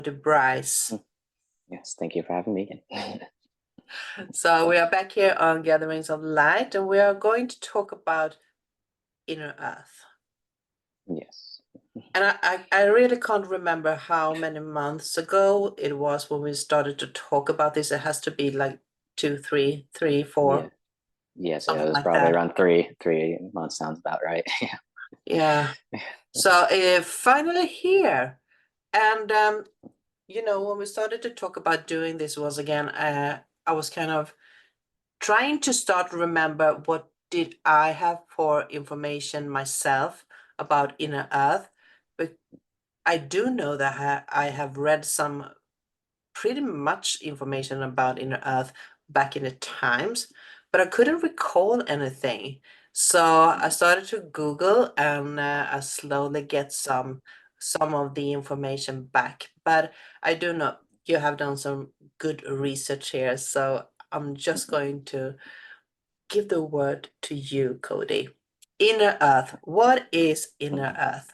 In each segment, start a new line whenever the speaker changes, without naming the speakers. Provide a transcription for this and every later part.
to Bryce.
Yes, thank you for having me.
So we are back here on Gatherings of Light, and we are going to talk about inner earth.
Yes.
And I really can't remember how many months ago it was when we started to talk about this. It has to be like 2, 3, 3, 4.
Yeah. Yes, it
something
was
like
probably
that.
around 3 months sounds about right. Yeah.
Yeah. So finally here. And when we started to talk about doing this was again, I was kind of trying to start remember what did I have for information myself about inner earth. But I do know that I have read some pretty much information about inner earth back in the times, but I couldn't recall anything. So I started to Google, and I slowly get some of the information back. But I do know you have done some good research here, so I'm just going to give the word to you, Cody. Inner earth. What is inner earth?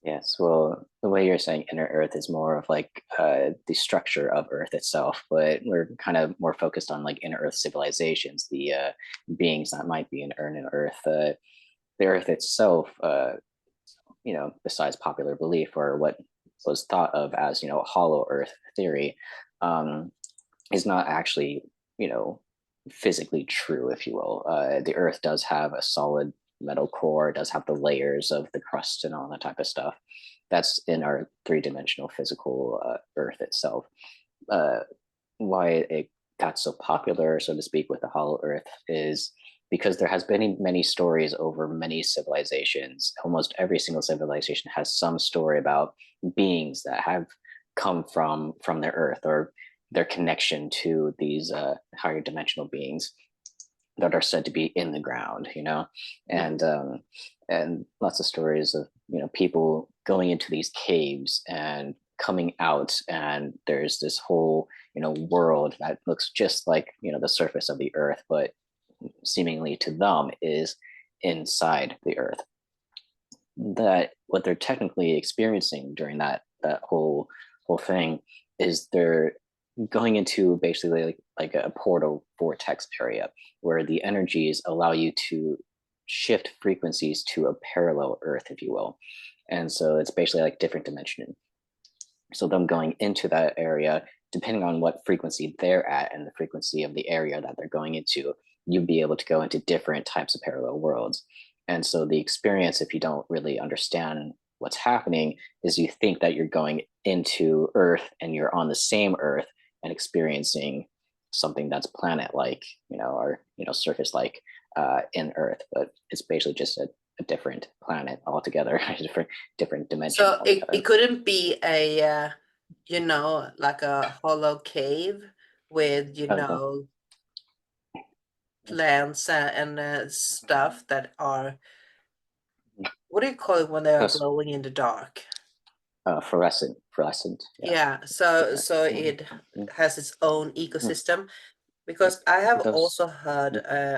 Yes, well, the way you're saying inner Earth is more of like the structure of Earth itself, but we're kind of more focused on like inner Earth civilizations, the beings that might be in inner Earth. The Earth itself, besides popular belief or what was thought of as, hollow Earth theory, is not actually, physically true, if you will. The Earth does have a solid metal core, does have the layers of the crust and all that type of stuff. That's in our three-dimensional physical Earth itself. Why it got so popular, so to speak, with the hollow Earth is because there has been many stories over many civilizations. Almost every single civilization has some story about beings that have come from their Earth or their connection to these higher dimensional beings that are said to be in the ground, and lots of stories of people going into these caves and coming out, and there's this whole world that looks just like the surface of the Earth, but seemingly to them is inside the Earth. That what they're technically experiencing during that whole thing is they're going into basically like a portal vortex area where the energies allow you to shift frequencies to a parallel Earth, if you will. And so it's basically like different dimension. So them going into that area, depending on what frequency they're at and the frequency of the area that they're going into, you'd be able to go into different types of parallel worlds. And so the experience, if you don't really understand what's happening, is you think that you're going into Earth and you're on the same Earth and experiencing something that's planet-like, or surface-like in Earth, but it's basically just a different planet altogether, a different dimension.
So it couldn't be a like a hollow cave with plants and stuff that are, what do you call it when they are glowing in the dark?
Fluorescent.
Yeah. So it has its own ecosystem, because I have also heard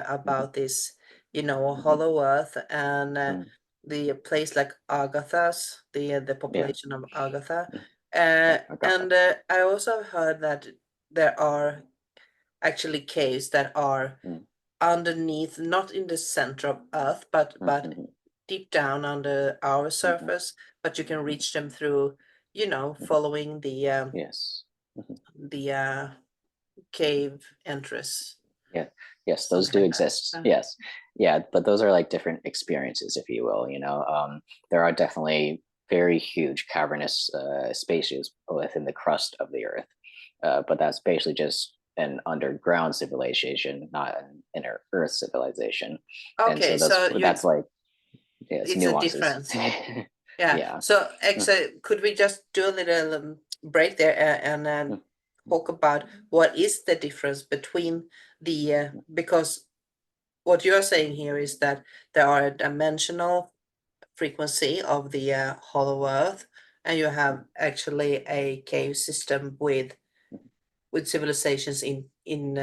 about this, hollow earth and the place like Agatha's, the population of Agatha. And I also heard that there are actually caves that are underneath, not in the center of Earth, but deep down under our surface, but you can reach them through, following the
yes
the cave entrance.
Yes, those do exist. Yes, yeah, but those are like different experiences, if you will. There are definitely very huge cavernous spaces within the crust of the Earth, but that's basically just an underground civilization, not an inner Earth civilization.
Okay,
and so that's like it's nuances.
A difference. Yeah. So actually, could we just do a little break there and talk about what is the difference between the because what you're saying here is that there are a dimensional frequency of the hollow earth, and you have actually a cave system with civilizations in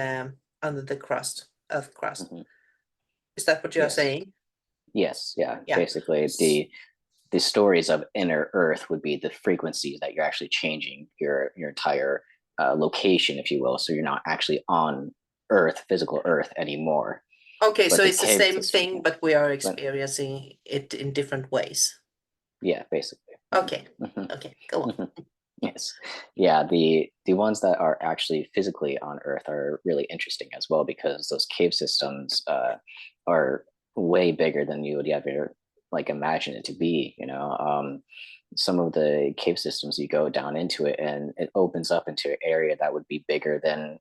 under the crust, earth crust. Is that what you're saying?
Yes, yeah. Basically, the stories of inner Earth would be the frequencies that you're actually changing your entire location, if you will. So you're not actually on Earth, physical Earth anymore.
Okay,
But
so
the
it's the
cave
same
system,
thing, but we are
but
experiencing it in different ways.
yeah, basically.
Okay,
Mhm,
okay, go on.
mhm. Yes, yeah. The ones that are actually physically on Earth are really interesting as well because those cave systems are way bigger than you would ever like imagine it to be. Some of the cave systems you go down into it and it opens up into an area that would be bigger than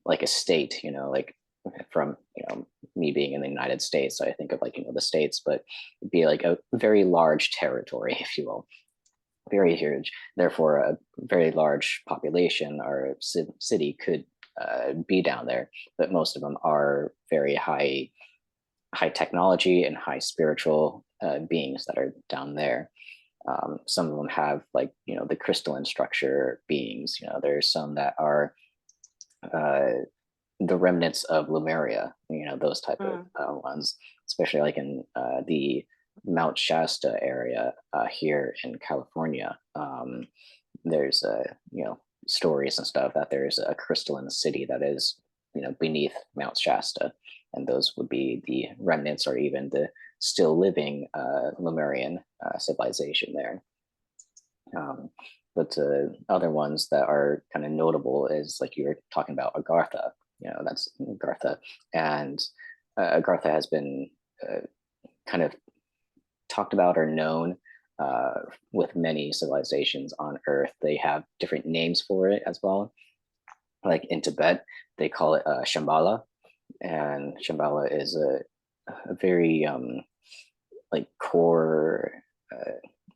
like a state. Like from me being in the United States, so I think of like the states, but it'd be like a very large territory, if you will, very huge. Therefore, a very large population or city could be down there, but most of them are very high technology and high spiritual beings that are down there. Some of them have like the crystalline structure beings. There's some that are uh, the remnants of Lemuria. Those type of
Mm.
ones, especially like in the Mount Shasta area here in California. There's stories and stuff that there's a crystalline city that is beneath Mount Shasta, and those would be the remnants or even the still living Lemurian civilization there. Um, but other ones that are kind of notable is like you were talking about Agartha. That's Agartha, and Agartha has been kind of talked about or known with many civilizations on Earth. They have different names for it as well. Like in Tibet, they call it Shambhala, and Shambhala is a very like core,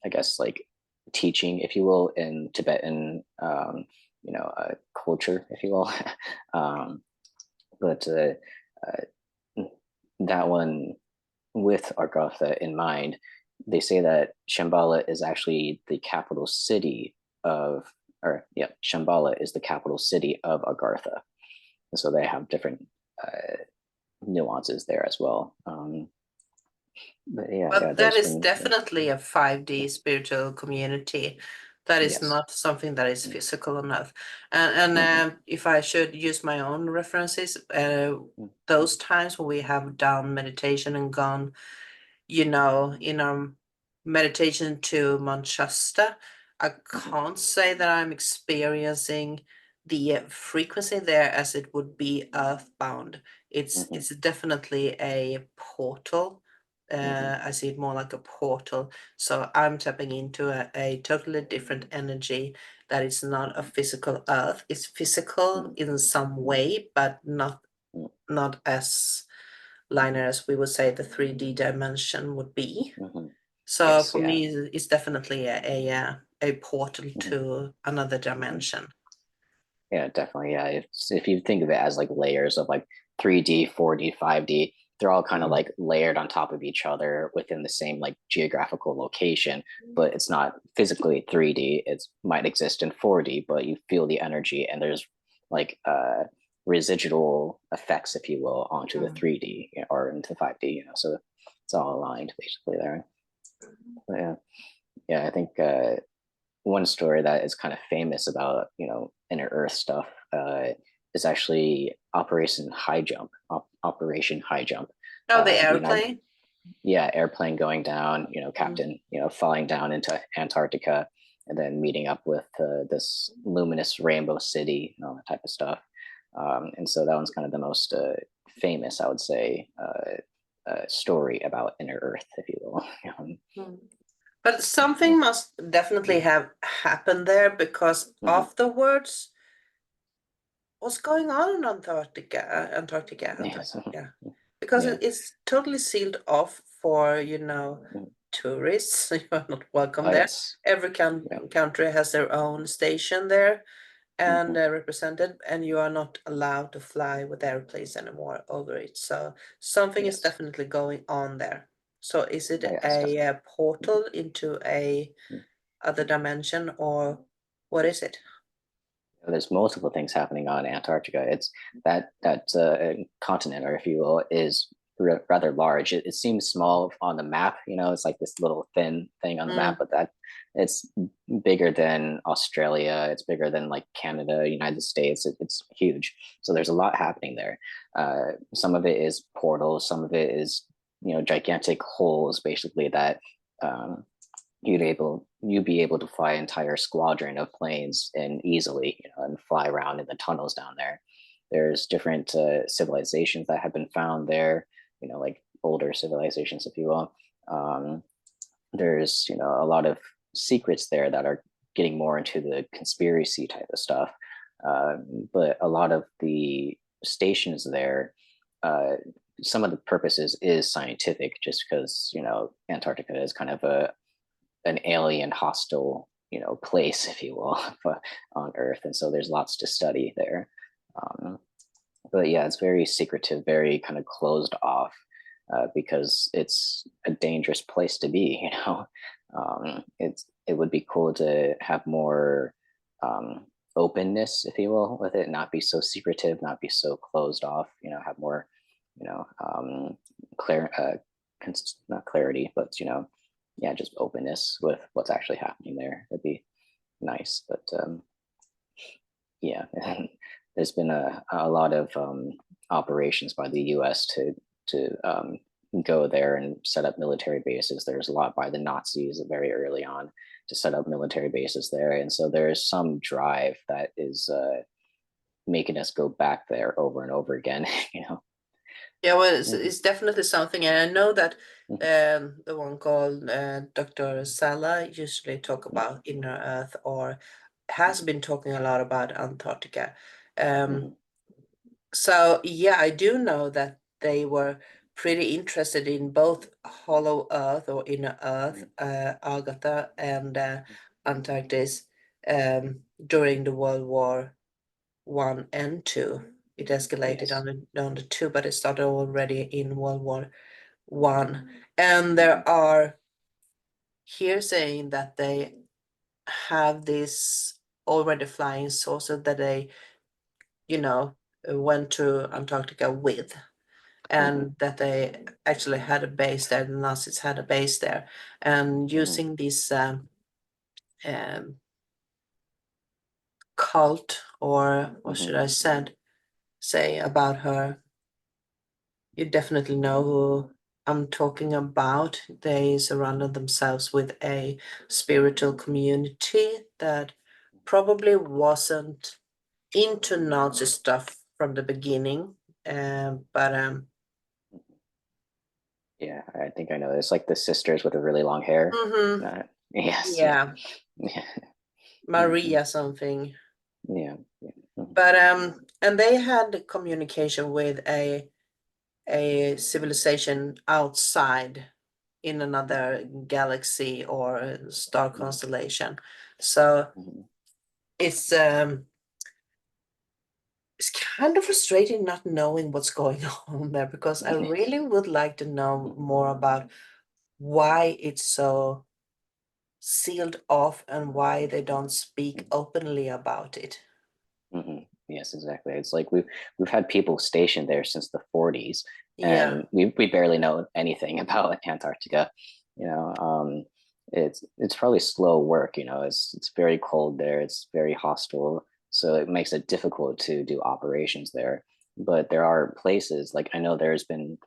I guess, like teaching, if you will, in Tibetan, culture, if you will. um, but that one with Argotha in mind, they say that Shambhala is actually the capital city of, or yeah, Shambhala is the capital city of Agartha. And so they have different nuances there as well. But yeah,
But that
there's
is
been,
definitely a 5D spiritual community. That is
yes.
not something that is physical enough. And
Mm-hmm.
if I should use my own references, those times when we have done meditation and gone, in our meditation to Mount Shasta, I
Mm-hmm.
can't say that I'm experiencing the frequency there as it would be earthbound.
Mm-hmm.
It's definitely a portal.
Mm-hmm.
I see it more like a portal. So I'm tapping into a totally different energy that is not a physical earth. It's physical in some way, but not as linear as we would say the 3D dimension would be.
Mm-hmm.
So
Yes,
for
yeah.
me, it's definitely a portal
Mm-hmm.
to another
Mm-hmm.
dimension.
Yeah, definitely. Yeah. If you think of it as like layers of like 3D, 4D, 5D, they're all kind of
Mm.
like layered on top of each other within the same like geographical location, but it's not physically 3D. It might exist in 4D, but you feel the energy and there's like residual effects, if you will, onto the
Mm.
3D or into 5D, so it's all aligned basically there. But yeah. Yeah, I think one story that is kind of famous about inner Earth stuff is actually Operation High Jump.
Oh, the
United,
airplane.
yeah, airplane going down,
Mm.
captain, falling down into Antarctica, and then meeting up with this luminous rainbow city, that type of stuff. And so that one's kind of the most famous, I would say, story about inner Earth, if you will.
Mm. But something must definitely have happened there because
Mhm.
afterwards, what's going on in
Yes.
Antarctica? Because
Yeah.
it's totally sealed off for,
Mhm.
tourists. You are not welcome
Oh
there.
yes.
Every
Yeah.
country has their own station there and
Hmm.
represented, and you are not allowed to fly with airplanes anymore over it. So something is
Yes.
definitely going on there. So is it
Oh yes,
a,
definitely.
portal into a
Mhm.
other dimension, or what is it?
There's multiple things happening on Antarctica. It's that continent, or if you will, is rather large. It seems small on the map, it's like this little thin thing on the map,
Mm.
but that it's bigger than Australia. It's bigger than like Canada, United States. It's huge. So there's a lot happening there. Some of it is portals. Some of it is, gigantic holes, basically that um, you'd be able to fly an entire squadron of planes and easily, and fly around in the tunnels down there. There's different civilizations that have been found there, like older civilizations, if you will. Um, there's a lot of secrets there that are getting more into the conspiracy type of stuff. Uh, but a lot of the stations there, uh, some of the purposes is scientific, just because Antarctica is kind of an alien hostile place, if you will, on Earth, and so there's lots to study there. Um, but yeah, it's very secretive, very kind of closed off, because it's a dangerous place to be. It would be cool to have more um, openness, if you will, with it, not be so secretive, not be so closed off. Have more, you know, clear, not clarity, but yeah, just openness with what's actually happening there. It'd be nice, but yeah, there's been a lot of operations by the U.S. to go there and set up military bases. There's a lot by the Nazis very early on to set up military bases there, and so there's some drive that is making us go back there over and over again.
Yeah, well, it's,
Mhm,
it's definitely something, and I know that
mhm,
the one called Dr. Sala usually talk
mhm,
about inner Earth, or has been talking a lot about Antarctica. Um,
mhm,
so yeah, I do know that they were pretty interested in both Hollow Earth or inner Earth, Agatha, and Antarctic during the World War One and Two. It escalated
yes.
on the two, but it started already in World War One. And
Mhm,
there are here saying that they have this already flying saucer that they, you know, went to Antarctica with,
mhm,
and that they actually had a base there. The Nazis had a base there, and
mhm,
using this um, cult, or what
mhm,
should I say about her. You definitely know who I'm talking about. They surrounded themselves with a spiritual community that probably wasn't into Nazi stuff from the beginning. But
mhm. Yeah, I think I know. It's like the sisters with the really long hair.
mhm,
Yes, yeah,
yeah,
yeah, mhm,
Maria something.
yeah, yeah. Mhm,
But and they had communication with a civilization outside in another galaxy or a star
mhm,
constellation. So
mhm,
it's it's kind of frustrating not knowing what's going on there, because I
yes,
really would like to know
mhm,
more about why it's so sealed off and why they don't speak
mhm.
openly about it.
Yes, exactly. It's like we've had people stationed there since the 40s,
Yeah.
and we barely know anything about Antarctica. You know, it's probably slow work. It's very cold there. It's very hostile, so it makes it difficult to do operations there. But there are places, like I know there's been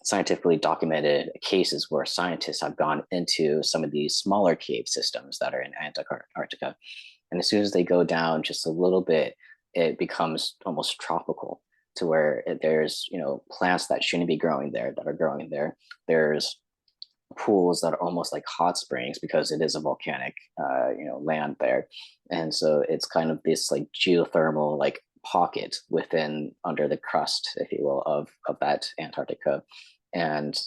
scientifically documented cases where scientists have gone into some of these smaller cave systems that are in Antarctica, and as soon as they go down just a little bit, it becomes almost tropical, to where there's plants that shouldn't be growing there that are growing there. There's pools that are almost like hot springs because it is a volcanic land there, and so it's kind of this like geothermal like pocket within under the crust, if you will, of that Antarctica. And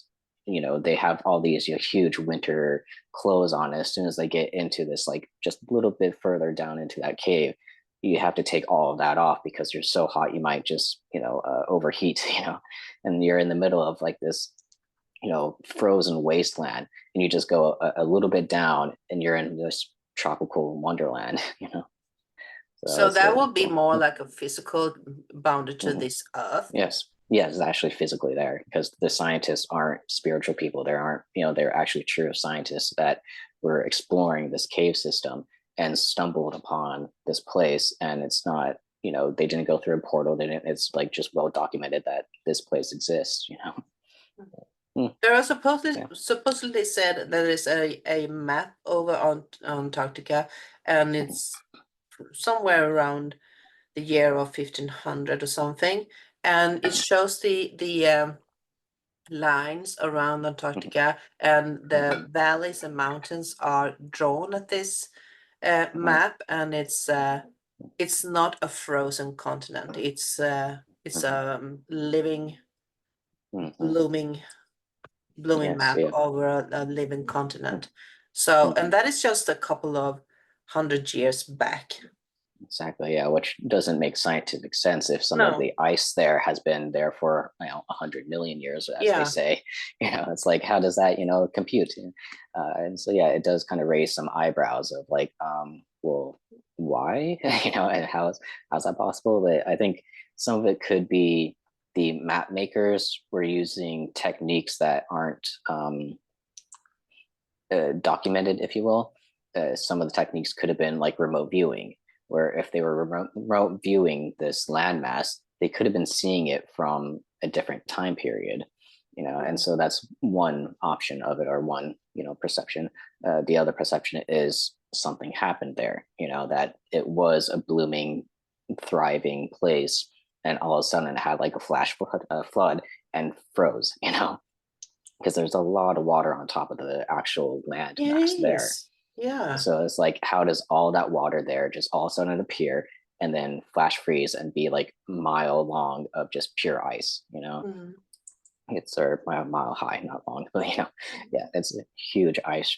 they have all these huge winter clothes on. As soon as they get into this, like just a little bit further down into that cave, you have to take all of that off because you're so hot you might just overheat. And you're in the middle of like this frozen wasteland, and you just go a little bit down and you're in this tropical wonderland. So
So
it's
that would be
cool.
more like a physical boundary to
Mhm.
this earth.
Yes. Yeah, it's actually physically there because the scientists aren't spiritual people. There aren't, they're actually true scientists that were exploring this cave system and stumbled upon this place. And it's not, they didn't go through a portal. They didn't, it's like just well documented that this place exists. Hmm,
There are
yeah.
supposedly said there is a map over on Antarctica, and
Mhm,
it's somewhere around the year of 1500 or something, and it shows the lines around
mhm,
Antarctica, and
mhm,
the valleys and mountains are drawn at this
mhm,
map, and it's not a frozen continent. It's
mhm,
a living,
mhm.
blooming, blooming
Yes,
map
yeah.
over a living
Mhm,
continent. So, and
mhm.
that is just a couple of 100 years back.
Exactly, yeah, which doesn't make scientific sense if some of
No,
the ice there has been there for 100 million years, as they
yeah,
say. It's like how does that compute? And so yeah, it does kind of raise some eyebrows of like, well, why? And how's that possible? But I think some of it could be the map makers were using techniques that aren't documented, if you will. Some of the techniques could have been like remote viewing, where if they were remote viewing this landmass, they could have been seeing it from a different time period. And
mm,
so that's one option of it, or one perception. The other perception is something happened there, that it was a blooming, thriving place, and all of a sudden it had like a flood and froze, because there's a lot of water on top of the actual land
it
mass there.
is. Yeah.
So it's like, how does all that water there just all of a sudden appear and then flash freeze and be like a mile long of just pure ice?
Mm.
It's or a mile high, not long, but yeah, it's a huge ice,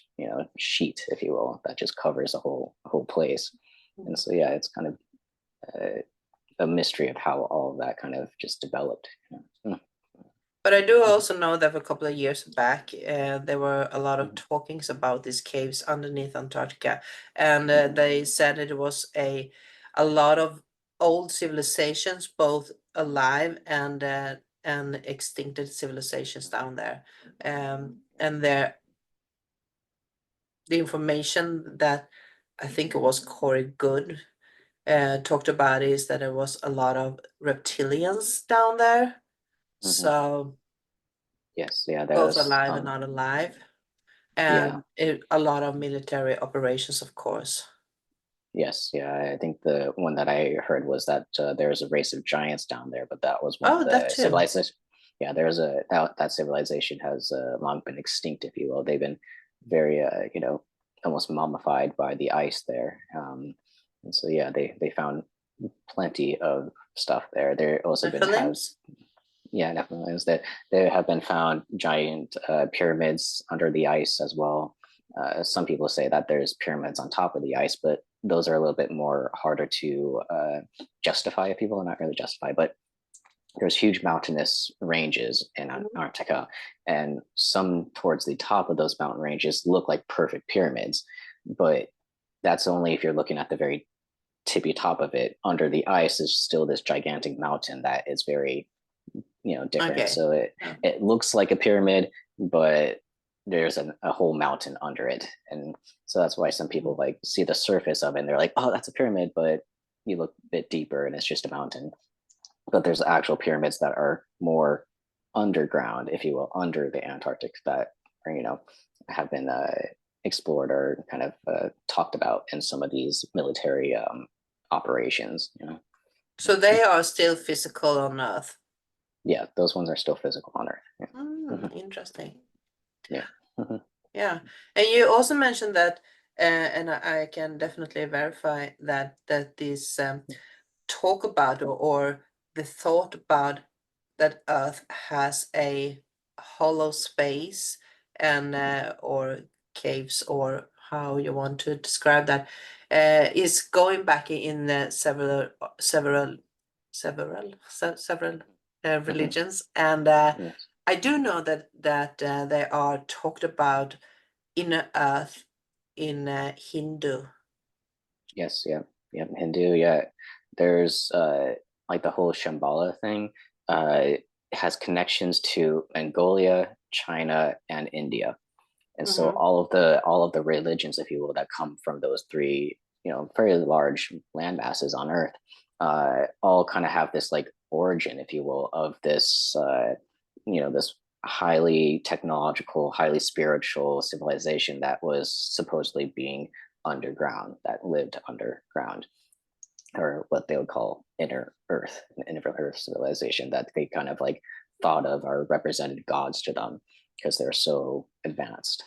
sheet, if you will, that just covers the whole place. And so yeah, it's kind of a mystery of how all of that kind of just developed.
But I do
Mhm,
also know that a couple of years back, there were a lot of
mhm,
talkings about these caves underneath Antarctica, and
mhm,
they said it was a lot of old civilizations, both alive and extincted civilizations down there. And the information that I think it was Corey Good talked about is that there was a lot of reptilians down there.
mhm.
So
Yes, yeah,
both
there's
alive and not alive,
yeah.
and a lot of military operations, of course.
Yes, yeah, I think the one that I heard was that there's a race of giants down there, but that was one of
Oh, that
the
too.
civilizations. Yeah, there's that civilization has long been extinct, if you will. They've been very, almost mummified by the ice there, and so yeah, they found plenty of stuff there. There also been have
Nephilims?
yeah, definitely is that there have been found giant pyramids under the ice as well. Some people say that there's pyramids on top of the ice, but those are a little bit more harder to justify. If people are not really justify, but there's huge mountainous ranges in
Mhm.
Antarctica, and some towards the top of those mountain ranges look like perfect pyramids, but that's only if you're looking at the very tippy top of it. Under the ice is still this gigantic mountain that is very different.
Okay.
So it
Yeah.
it looks like a pyramid, but there's a whole mountain under it, and so that's why some people like see the surface of it and they're like, oh, that's a pyramid, but you look a bit deeper and it's just a mountain. But there's actual pyramids that are more underground, if you will, under the Antarctic, that are have been explored or kind of talked about in some of these military operations.
So they are still physical on Earth.
Yeah, those ones are still physical on Earth. Yeah. Mhm.
Interesting.
Yeah. Mhm.
Yeah. And you also mentioned that, and I can definitely verify that this talk about, or the thought about that Earth has a hollow space, and or caves, or how you want to describe that, is going back in several
Mhm.
religions, and
Yes.
I do know that they are talked about inner Earth in Hindu.
Yes. Yeah. Yeah. Hindu. Yeah. There's like the whole Shambhala thing. Uh, has connections to Mongolia, China, and India. And so
Mm-hmm.
all of the religions, if you will, that come from those three, very large land masses on Earth, all kind of have this like origin, if you will, of this highly technological, highly spiritual civilization that was supposedly being underground, that lived underground, or what they would call inner earth civilization, that they kind of like thought of or represented gods to them because they're so advanced.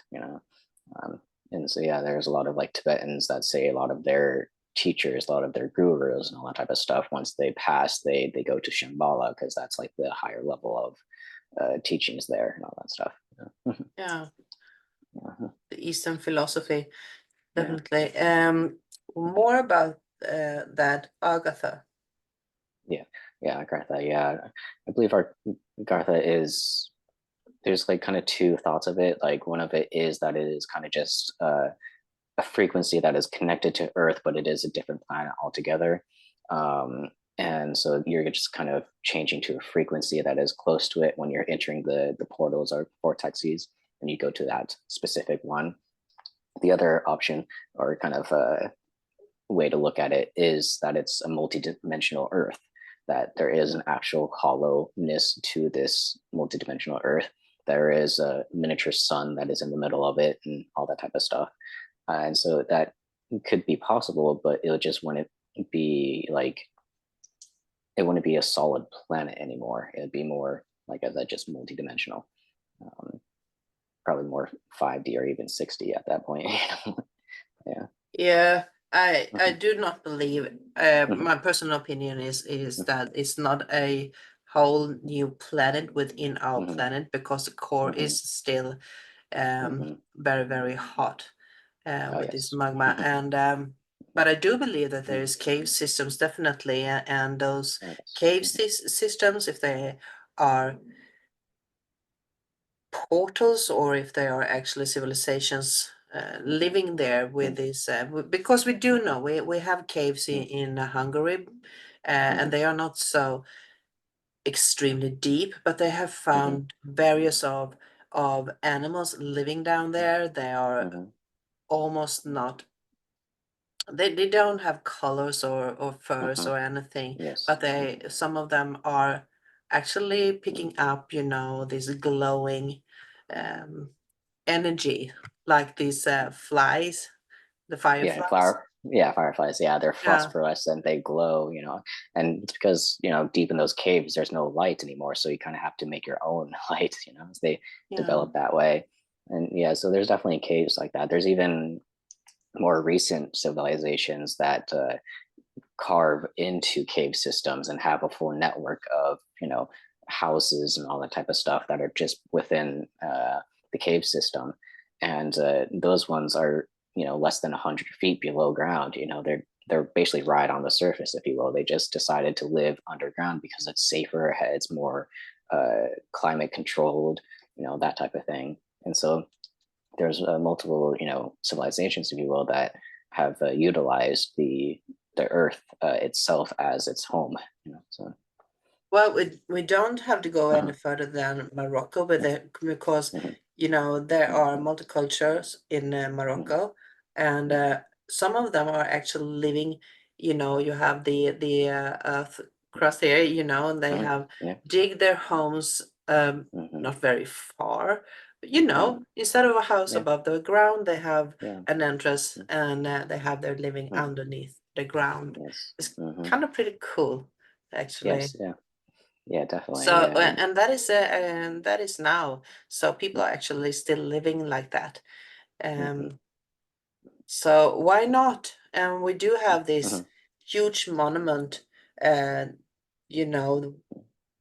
And so yeah, there's a lot of like Tibetans that say a lot of their teachers, a lot of their gurus and all that type of stuff, once they pass, they go to Shambhala because that's like the higher level of teachings there and all that stuff.
Yeah,
Uh-huh.
the Eastern philosophy,
Yeah.
definitely. More about that Agatha.
Yeah. Yeah, Gartha. Yeah, I believe our Gartha is, there's like kind of two thoughts of it. Like one of it is that it is kind of just a frequency that is connected to Earth, but it is a different planet altogether. And so you're just kind of changing to a frequency that is close to it when you're entering the portals or vortexes, and you go to that specific one. The other option, or kind of way to look at it, is that it's a multi-dimensional Earth, that there is an actual hollowness to this multi-dimensional Earth. There is a miniature sun that is in the middle of it and all that type of stuff. And so that could be possible, but it just wouldn't be like, it wouldn't be a solid planet anymore. It'd be more like a just multi-dimensional, um, probably more 5D or even 6D at that point. Yeah.
Yeah, I
Mm-hmm.
do not believe.
Mm-hmm.
My personal opinion is that it's not a whole new planet within our
Mm-hmm.
planet, because the core
Mm-hmm.
is still
Mm-hmm.
very, very hot
Oh
with this
yes.
magma. And but I do believe that there
Mm-hmm.
is cave systems, definitely, and those
Oh yes.
cave
Mm-hmm.
systems, if they are portals or if they are actually civilizations
Mm-hmm.
living there with this, because we do know we have caves
Mm-hmm.
in Hungary,
Mm-hmm.
and they are not so extremely deep, but they have
Mm-hmm.
found various of animals living down there. They are
Mm-hmm.
almost not, they don't have colors or furs
Mm-hmm.
or anything,
Yes.
but they, some of them are actually picking up, this glowing um energy, like these flies, the
Yeah,
fireflies.
fireflies. Yeah, they're
Yeah,
phosphorescent, they glow. And it's because, deep in those caves, there's no light anymore. So you kind of have to make your own light, as they
yeah.
develop that way. And yeah, so there's definitely caves like that. There's even more recent civilizations that carve into cave systems and have a full network of, houses and all that type of stuff that are just within the cave system. And those ones are, less than 100 feet below ground. They're basically right on the surface, if you will. They just decided to live underground because it's safer, it's more climate controlled, that type of thing. And so there's multiple, civilizations, if you will, that have utilized the earth itself as its home. So.
Well, we don't have to go any
Mhm,
further than Morocco with it, because
mhm,
there
mhm,
are multicultures in
mhm,
Morocco, and
mhm,
some of them are actually living. You have the earth crust here, and they
mhm.
have
Yeah.
dig their homes
Mhm,
not very far, but
mhm.
instead of a house
Yeah.
above the ground, they have
Yeah.
an entrance,
Mhm,
and they have their living
mhm.
underneath the ground.
Yes.
It's
Mhm.
kind of pretty cool, actually.
Yes. Yeah. Yeah.
So,
Definitely. Yeah.
and that is now. So people are actually still living like that.
Mhm,
Um, so why not? And we do have this
mhm,
huge monument. And you know,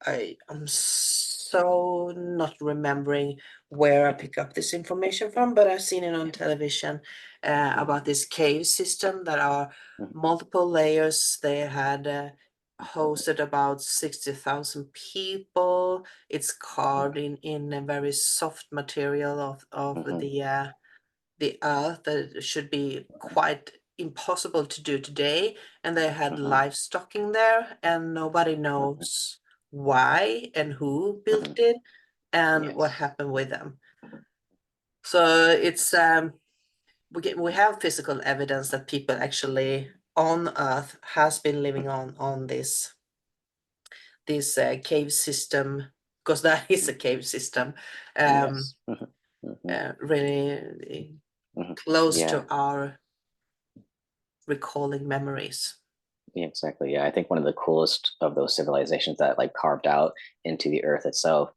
I'm so not remembering where I pick up this information from, but I've seen it on television
mhm,
about this cave system that are
mhm,
multiple layers. They had hosted about 60,000 people. It's
mhm,
carved in a very soft material of
mhm,
the earth that should be quite impossible to do today. And they had
mhm,
livestock in there, and nobody
mhm.
knows why and who built
Mhm.
it and what
Yes.
happened with them. So it's we have physical evidence that people actually on Earth has been living on this cave system, because that is a cave system,
Yes. Mhm.
really
Mhm.
close
Yeah.
to our recalling memories.
Yeah, exactly. Yeah, I think one of the coolest of those civilizations that like carved out into the earth itself.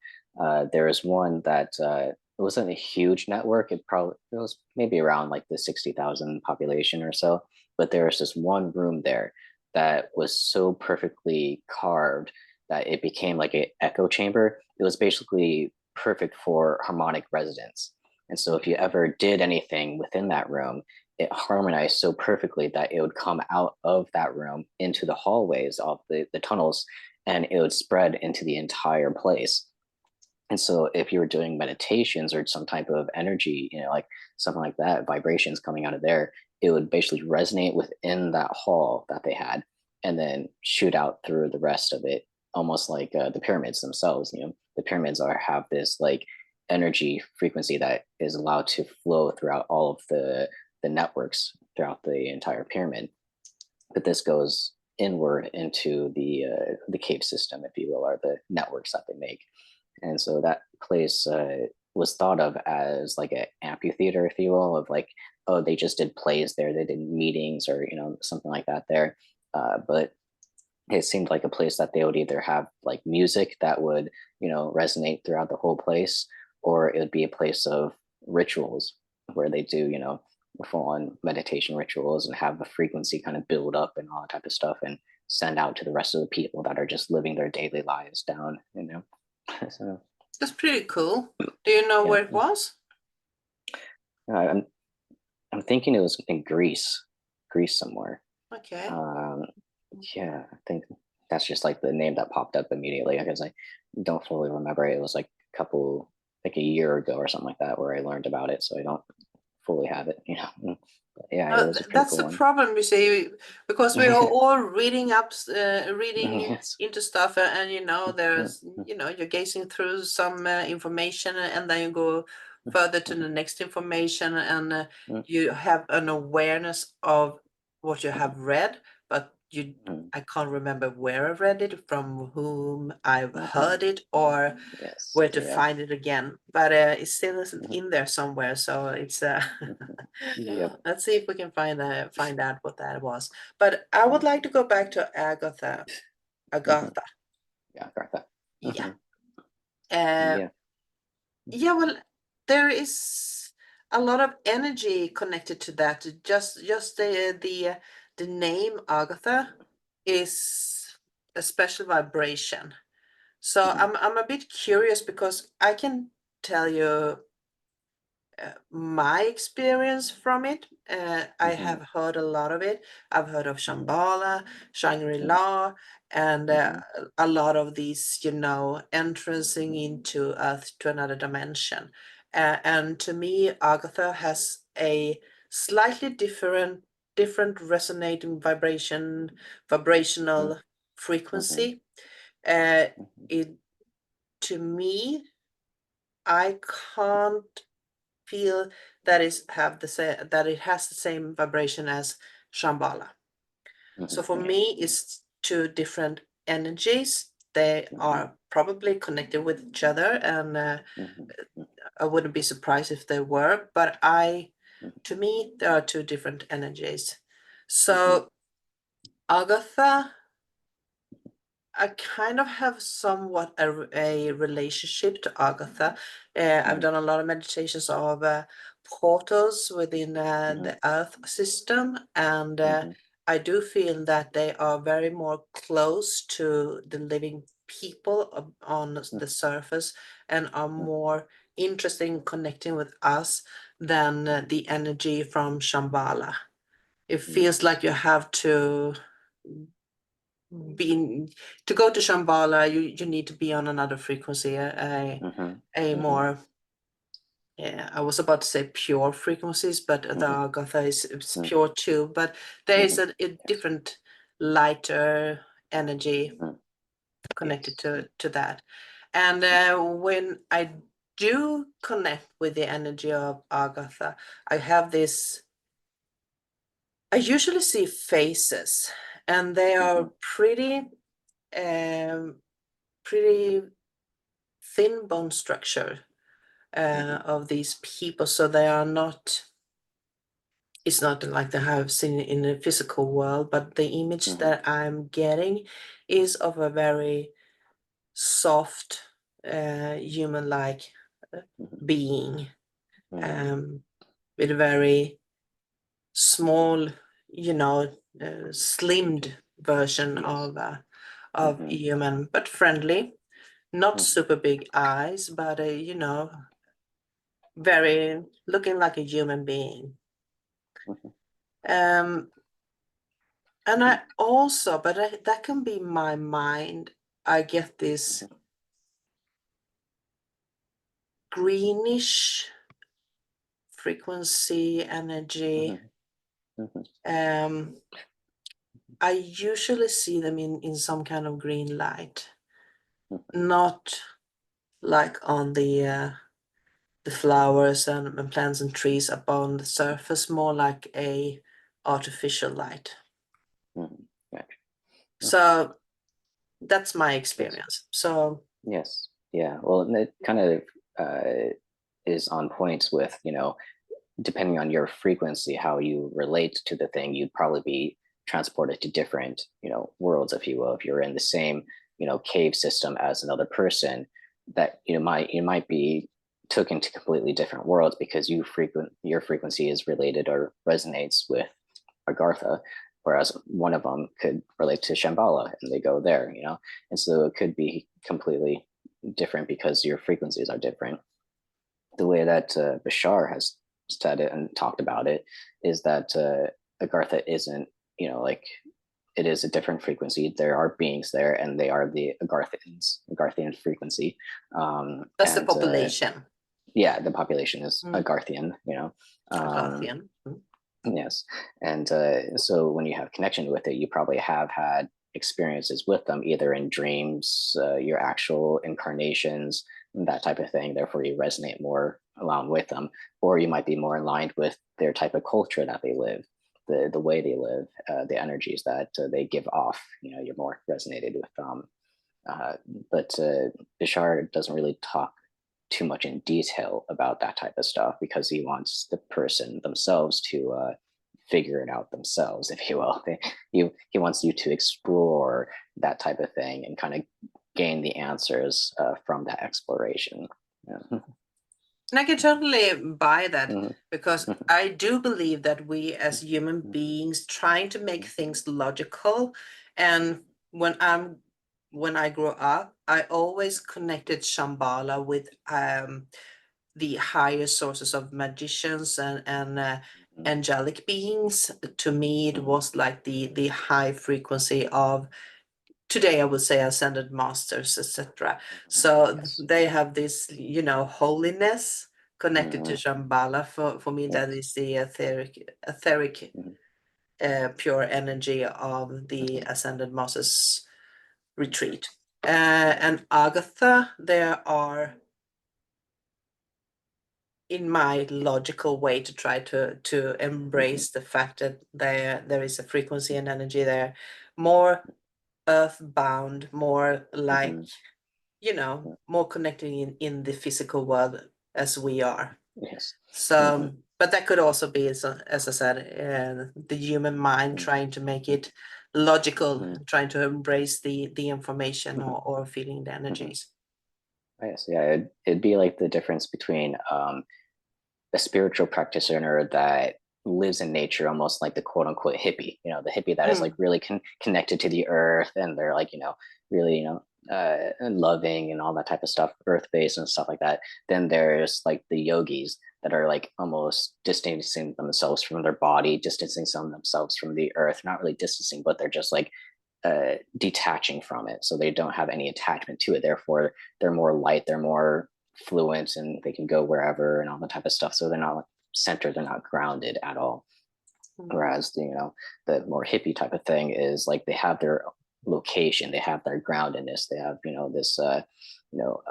There was one that it wasn't a huge network. It was maybe around like the 60,000 population or so. But there was this one room there that was so perfectly carved that it became like an echo chamber. It was basically perfect for harmonic resonance. And so if you ever did anything within that room, it harmonized so perfectly that it would come out of that room into the hallways of the tunnels, and it would spread into the entire place. And so if you were doing meditations or some type of energy, like something like that, vibrations coming out of there, it would basically resonate within that hall that they had and then shoot out through the rest of it, almost like the pyramids themselves. The pyramids have this like energy frequency that is allowed to flow throughout all of the networks throughout the entire pyramid. But this goes inward into the cave system, if you will, or the networks that they make. And so that place was thought of as like an amphitheater, if you will, of like, oh, they just did plays there, they did meetings or something like that there. But it seemed like a place that they would either have like music that would resonate throughout the whole place, or it would be a place of rituals where they do full on meditation rituals and have the frequency kind of build up and all that type of stuff and send out to the rest of the people that are just living their daily lives down. So
That's pretty cool. Do you know
yeah,
where it was?
I'm I'm thinking it was in Greece somewhere.
Okay.
Um, yeah, I think that's just like the name that popped up immediately because I don't fully remember. It was like like a year ago or something like that, where I learned about it. So I don't fully have it. But yeah, it was a pretty
That's
cool
the
one.
problem, you see, because we are all reading up, reading
Yes.
into stuff, and there's, you're gazing through some information, and then you go further to the next information, and you have an awareness of what you have read, but I can't remember where I read it, from whom I've heard it, or
Yes.
where to
Yeah.
find it again. But it still isn't in there somewhere, so it's
Yep.
let's see if we can find out what that was. But I would like to go back to Agatha. Agatha.
Yeah, Gartha.
Yeah. Uh,
Yeah.
yeah, well, there is a lot of energy connected to that. Just the name Agatha is a special vibration. So I'm a bit curious, because I can tell you my experience from it. I have heard a lot of it. I've heard of Shambhala, Shangri-La, and a lot of these, entrancing into Earth to another dimension. And to me, Agatha has a slightly different resonating vibrational frequency. It To me, I can't feel that it has the same vibration as Shambhala. So for
Yeah.
me, it's two different energies. They are probably connected with each other, and I wouldn't be surprised if they were. But to me, there are two different energies. So Agatha, I kind of have somewhat a relationship to Agatha. I've done a lot of meditations of portals within the Earth system, and I do feel that they are very more close to the living people on the surface, and are more interested in connecting with us than the energy from Shambhala. It feels like you have to being to go to Shambhala, you need to be on another frequency, a more, yeah, I was about to say pure frequencies, but the Agatha is pure too. But there is a
Yes.
different lighter energy connected
Yes.
to that. And when I do connect with the energy of Agatha, I have this. I usually see faces, and they
Mm-hmm.
are um, pretty thin bone structure
Mm-hmm.
of these people, so they are not. It's not like they have seen in the physical world, but the image
Mm-hmm.
that I'm getting is of a very soft, human-like
Mm-hmm.
being,
Mm-hmm.
um, with a very small, slimmed version
Yes.
of
Mm-hmm.
human, but friendly. Not
Mm-hmm.
super big eyes, but very looking like a human being.
Mm-hmm.
Um, and I also, but that can be my mind. I get this greenish frequency energy.
Mm-hmm. Mm-hmm.
Um, I usually see them in some kind of green light, not like on the flowers and plants and trees up on the surface, more like a artificial light.
Mm-hmm. Gotcha. Okay.
So that's my
Yes.
experience. So
Yes. Yeah. Well, and it kind of is on point with, depending on your frequency, how you relate to the thing, you'd probably be transported to different, worlds, if you will. If you're in the same, cave system as another person, that you might be took into completely different worlds because your frequency is related or resonates with Agartha, whereas one of them could relate to Shambhala and they go there, and so it could be completely different because your frequencies are different. The way that Bashar has said it and talked about it is that Agartha isn't, like it is a different frequency. There are beings there, and they are the Agarthian frequency.
that's the
And
population.
yeah, the population is
Mm,
Agarthian.
Agathian. Mm.
Yes, and so when you have connection with it, you probably have had experiences with them, either in dreams, your actual incarnations, that type of thing. Therefore, you resonate more along with them, or you might be more aligned with their type of culture that they live, the way they live, the energies that they give off. You're more resonated with them. Uh, but Bishar doesn't really talk too much in detail about that type of stuff because he wants the person themselves to figure it out themselves, if you will. He wants you to explore that type of thing and kind of gain the answers from that exploration. Yeah.
And I can totally buy that,
Mhm.
because I do believe that we as human beings trying to make things logical, and when I'm when I grew up, I always connected Shambhala with the higher sources of magicians and angelic beings. To me, it was like the high frequency of today, I would say ascended masters, etc. So
Yes.
they have this, holiness connected to
Mhm.
Shambhala. For me, that
Yes.
is the etheric,
Mhm.
pure energy of the ascended masters retreat. And Agatha, there are, in my logical way, to try to
Mhm.
embrace the fact that there is a frequency and energy there, more earthbound, more like,
Mhm.
more connecting in the physical world as we are.
Yes.
So,
Mhm.
but that could also be, as I said, the human mind
Mhm.
trying to make it logical,
Mhm.
trying to embrace the information,
Mhm.
or feeling the
Mhm.
energies.
Yes, yeah, it'd be like the difference between a spiritual practitioner that lives in nature, almost like the quote unquote hippie, the hippie that is like
Mm.
really connected to the earth, and they're like, really, loving and all that type of stuff, earth based and stuff like that. Then there's like the yogis that are like almost distancing themselves from their body, distancing themselves from the earth, not really distancing, but they're just like detaching from it. So they don't have any attachment to it. Therefore, they're more light, they're more fluent, and they can go wherever and all that type of stuff. So they're not like centered, they're not grounded at all.
Mm.
Whereas the more hippie type of thing is like they have their location. They have their groundedness. They have, this, you know,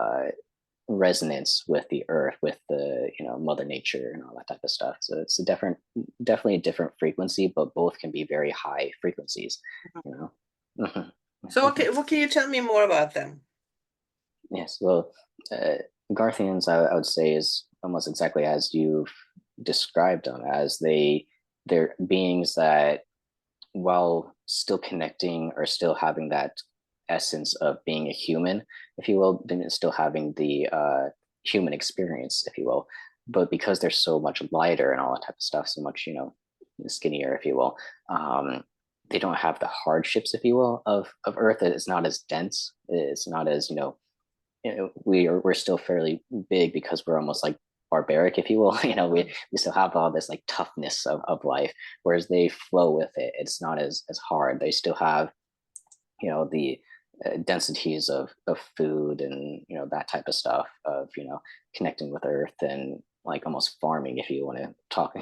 resonance with the earth, with the, Mother Nature and all that type of stuff. So it's definitely a different frequency, but both can be very high frequencies, you know. Mhm.
So what can you tell me more about them?
Yes, well, uh, Garthians, I would say, is almost exactly as you've described them, as they're beings that, while still connecting or still having that essence of being a human, if you will, then it's still having the human experience, if you will. But because they're so much lighter and all that type of stuff, so much, skinnier, if you will, they don't have the hardships, if you will, of Earth. It's not as dense. It's not as, we're still fairly big because we're almost like barbaric, if you will. We still have all this like toughness of life, whereas they flow with it. It's not as hard. They still have, the densities of food and, that type of stuff, of, connecting with earth and like almost farming, if you want to talk,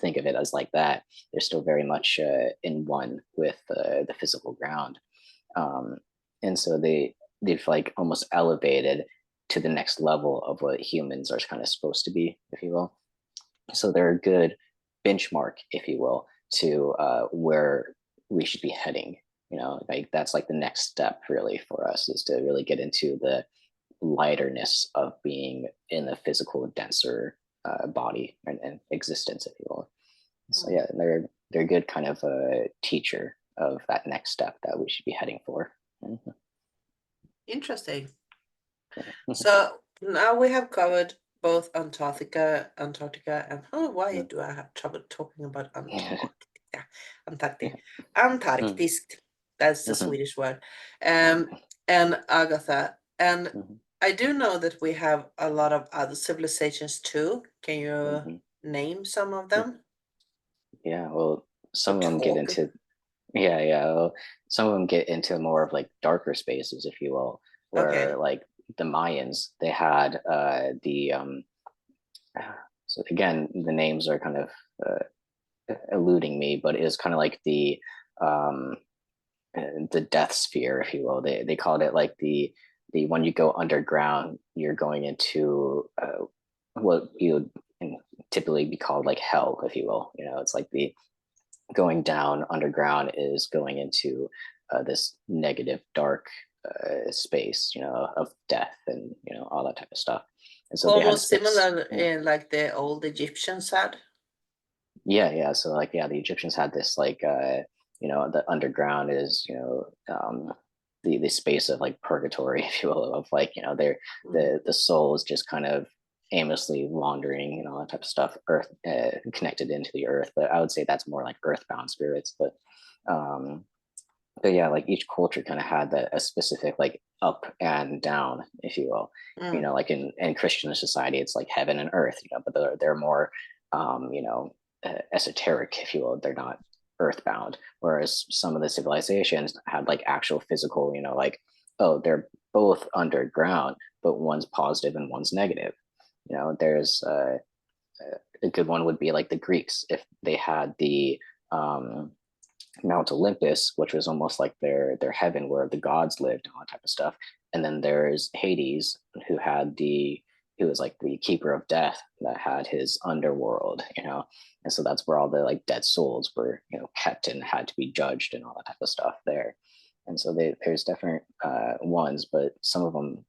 think of it as like that. They're still very much in one with the physical ground. um, and so they've like almost elevated to the next level of what humans are kind of supposed to be, if you will. So they're a good benchmark, if you will, to where we should be heading. Like that's like the next step really for us, is to really get into the lighterness of being in the physical, denser body and existence, if you will. So yeah, they're a good kind of a teacher of that next step that we should be heading for. Mhm.
Interesting. So now we have covered both Antarctica, and oh, why do I have trouble talking about Antarctica? Antarctic,
Mhm.
Antarctic. That's the
Mhm.
Swedish word. And Agatha. And
Mhm.
I do know that we have a lot of other civilizations too. Can you
Mhm.
name some of
Mhm.
them?
Yeah, well,
Or
some of them get
talk?
into yeah, well, some of them get into more of like darker spaces, if you will, where
Okay.
like the Mayans, they had the so again, the names are kind of eluding me, but it is kind of like um the death sphere, if you will. They called it like the when you go underground, you're going into what you would typically be called like hell, if you will. It's like the going down underground is going into this negative, dark space, of death and all that type of stuff. And so they had
Almost
space.
similar in like the old Egyptians had.
Yeah. So like, yeah, the Egyptians had this like, the underground is, the space of like purgatory, if you will, of like, they're
Mm.
the soul is just kind of aimlessly wandering and all that type of stuff, earth connected into the earth. But I would say that's more like earthbound spirits. Um, but yeah, like each culture kind of had a specific like up and down, if you will.
Mm.
Like in Christian society, it's like heaven and earth, but they're more esoteric, if you will. They're not earthbound. Whereas some of the civilizations had like actual physical, like, oh, they're both underground, but one's positive and one's negative. There's a good one would be like the Greeks, if they had the um, Mount Olympus, which was almost like their heaven where the gods lived and all that type of stuff. And then there's Hades, who was like the keeper of death, that had his underworld, and so that's where all the like dead souls were, kept and had to be judged and all that type of stuff there. And so there's different ones, but some of them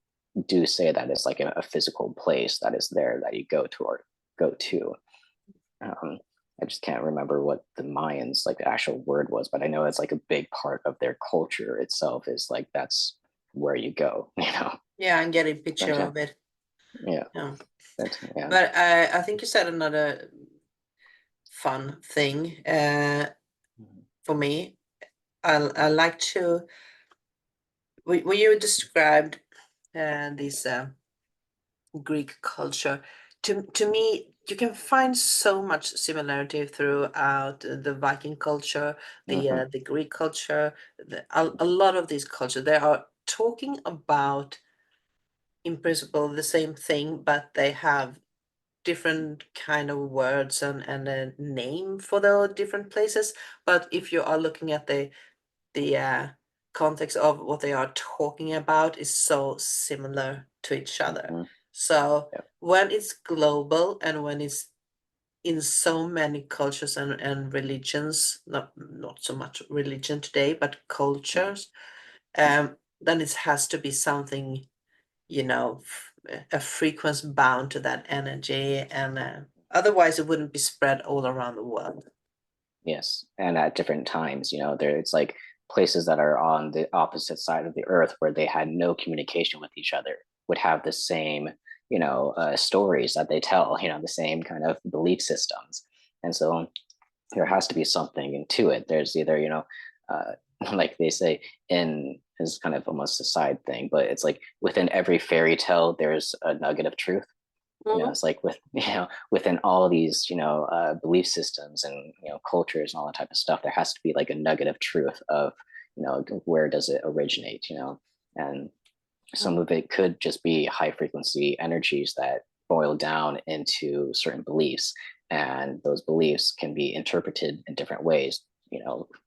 do say that it's like a physical place that is there that you go to or go to. Um, I just can't remember what the Mayans like the actual word was, but I know it's like a big part of their culture itself, is like that's where you go,
Yeah, I'm getting a picture
But yeah,
of it.
yeah,
Yeah.
yeah.
But I think you said another fun thing for me. I like to when you described this Greek culture. To me, you can find so much similarity throughout the Viking culture,
Mm-hmm,
the Greek culture, a lot of these cultures. They are talking about, in principle, the same thing, but they have different kind of words and a name for the different places. But if you are looking at the context of what they are talking about is so similar to each other.
Mm-hmm.
So
Yep.
when it's global and when it's in so many cultures and religions, not so much religion today, but cultures, then it has to be something, you know, a frequency bound to that energy, and otherwise it wouldn't be spread all around the world.
Yes, and at different times, there it's like places that are on the opposite side of the earth where they had no communication with each other would have the same, stories that they tell, the same kind of belief systems, and so there has to be something to it. There's either, uh, like they say, in is kind of almost a side thing, but it's like within every fairy tale, there's a nugget of truth.
Mhm.
It's like with within all of these belief systems and cultures and all that type of stuff, there has to be like a nugget of truth of where does it originate, and some of it could just be high frequency energies that boil down into certain beliefs, and those beliefs can be interpreted in different ways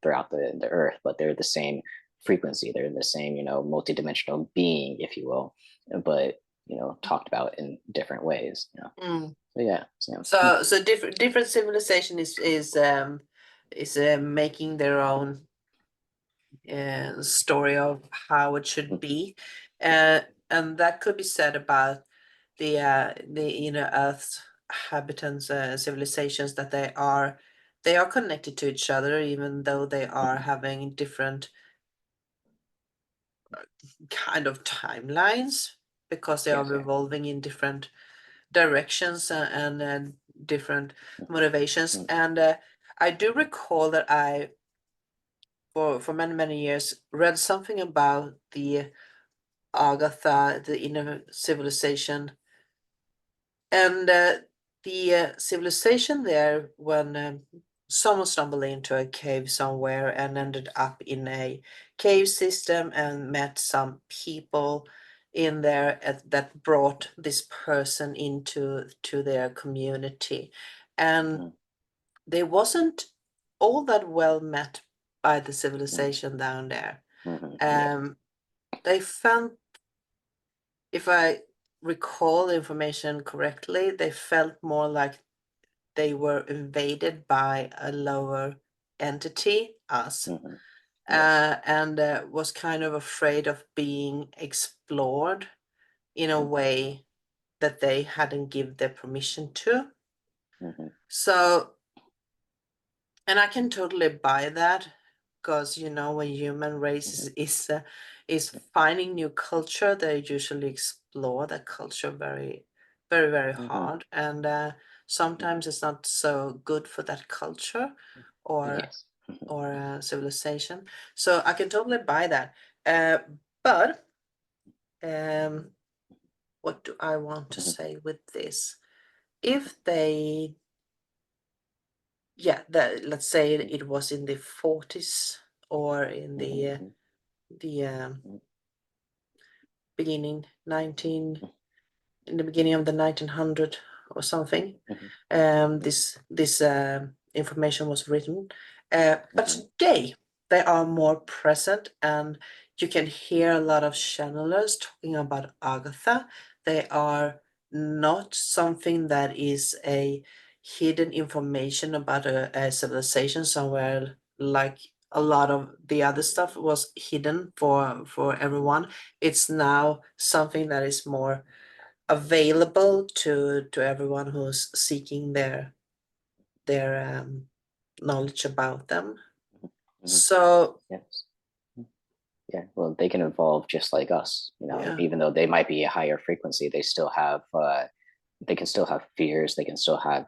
throughout the earth, but they're the same frequency, they're the same multidimensional being, if you will, but talked about in different ways.
Mm.
So yeah, so,
So different civilization is making their own story of how it should be, uh, and that could be said about the Earth's habitants, civilizations, that they are connected to each other, even though they are having different kind of timelines, because they are
yes, yeah.
revolving in different directions, and different motivations. And I do recall that I, for many years, read something about the Agatha, the inner civilization, and the civilization there, when someone stumbled into a cave somewhere and ended up in a cave system and met some people in there that brought this person into their community, and they wasn't all that well met by the civilization down there.
Yeah.
They felt, if I recall the information correctly, they felt more like they were invaded by a lower entity, us,
Yes.
and was kind of afraid of being explored in a way that they hadn't give their permission to. So, and I can totally buy that, because when human race is finding new culture, they usually explore that culture very, very, very hard, and sometimes it's not so good for that culture or
Yes.
civilization. So I can totally buy that. Uh, but um, what do I want to say with this? If they, yeah, let's say it was in the 40s, or in the beginning 19 in the beginning of the 1900 or something, this information was written. But today they are more present, and you can hear a lot of channelers talking about Agatha. They are not something that is a hidden information about a civilization somewhere, like a lot of the other stuff was hidden for everyone. It's now something that is more available to everyone who's seeking their knowledge about them. So
Yes. Yeah, well, they can evolve just like us,
yeah.
even though they might be a higher frequency, they can still have fears, they can still have,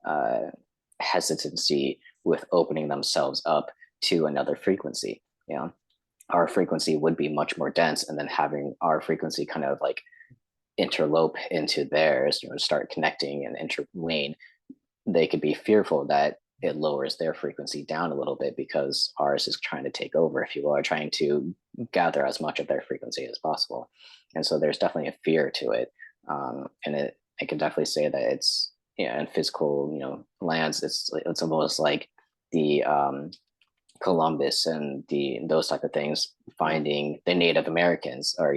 uh, hesitancy with opening themselves up to another frequency. Our frequency would be much more dense, and then having our frequency kind of like interlope into theirs, start connecting and intervene, they could be fearful that it lowers their frequency down a little bit because ours is trying to take over, if you will, or trying to gather as much of their frequency as possible. And so there's definitely a fear to it. And I can definitely say that it's, in physical, lands, it's almost like the Columbus and those type of things finding the Native Americans, or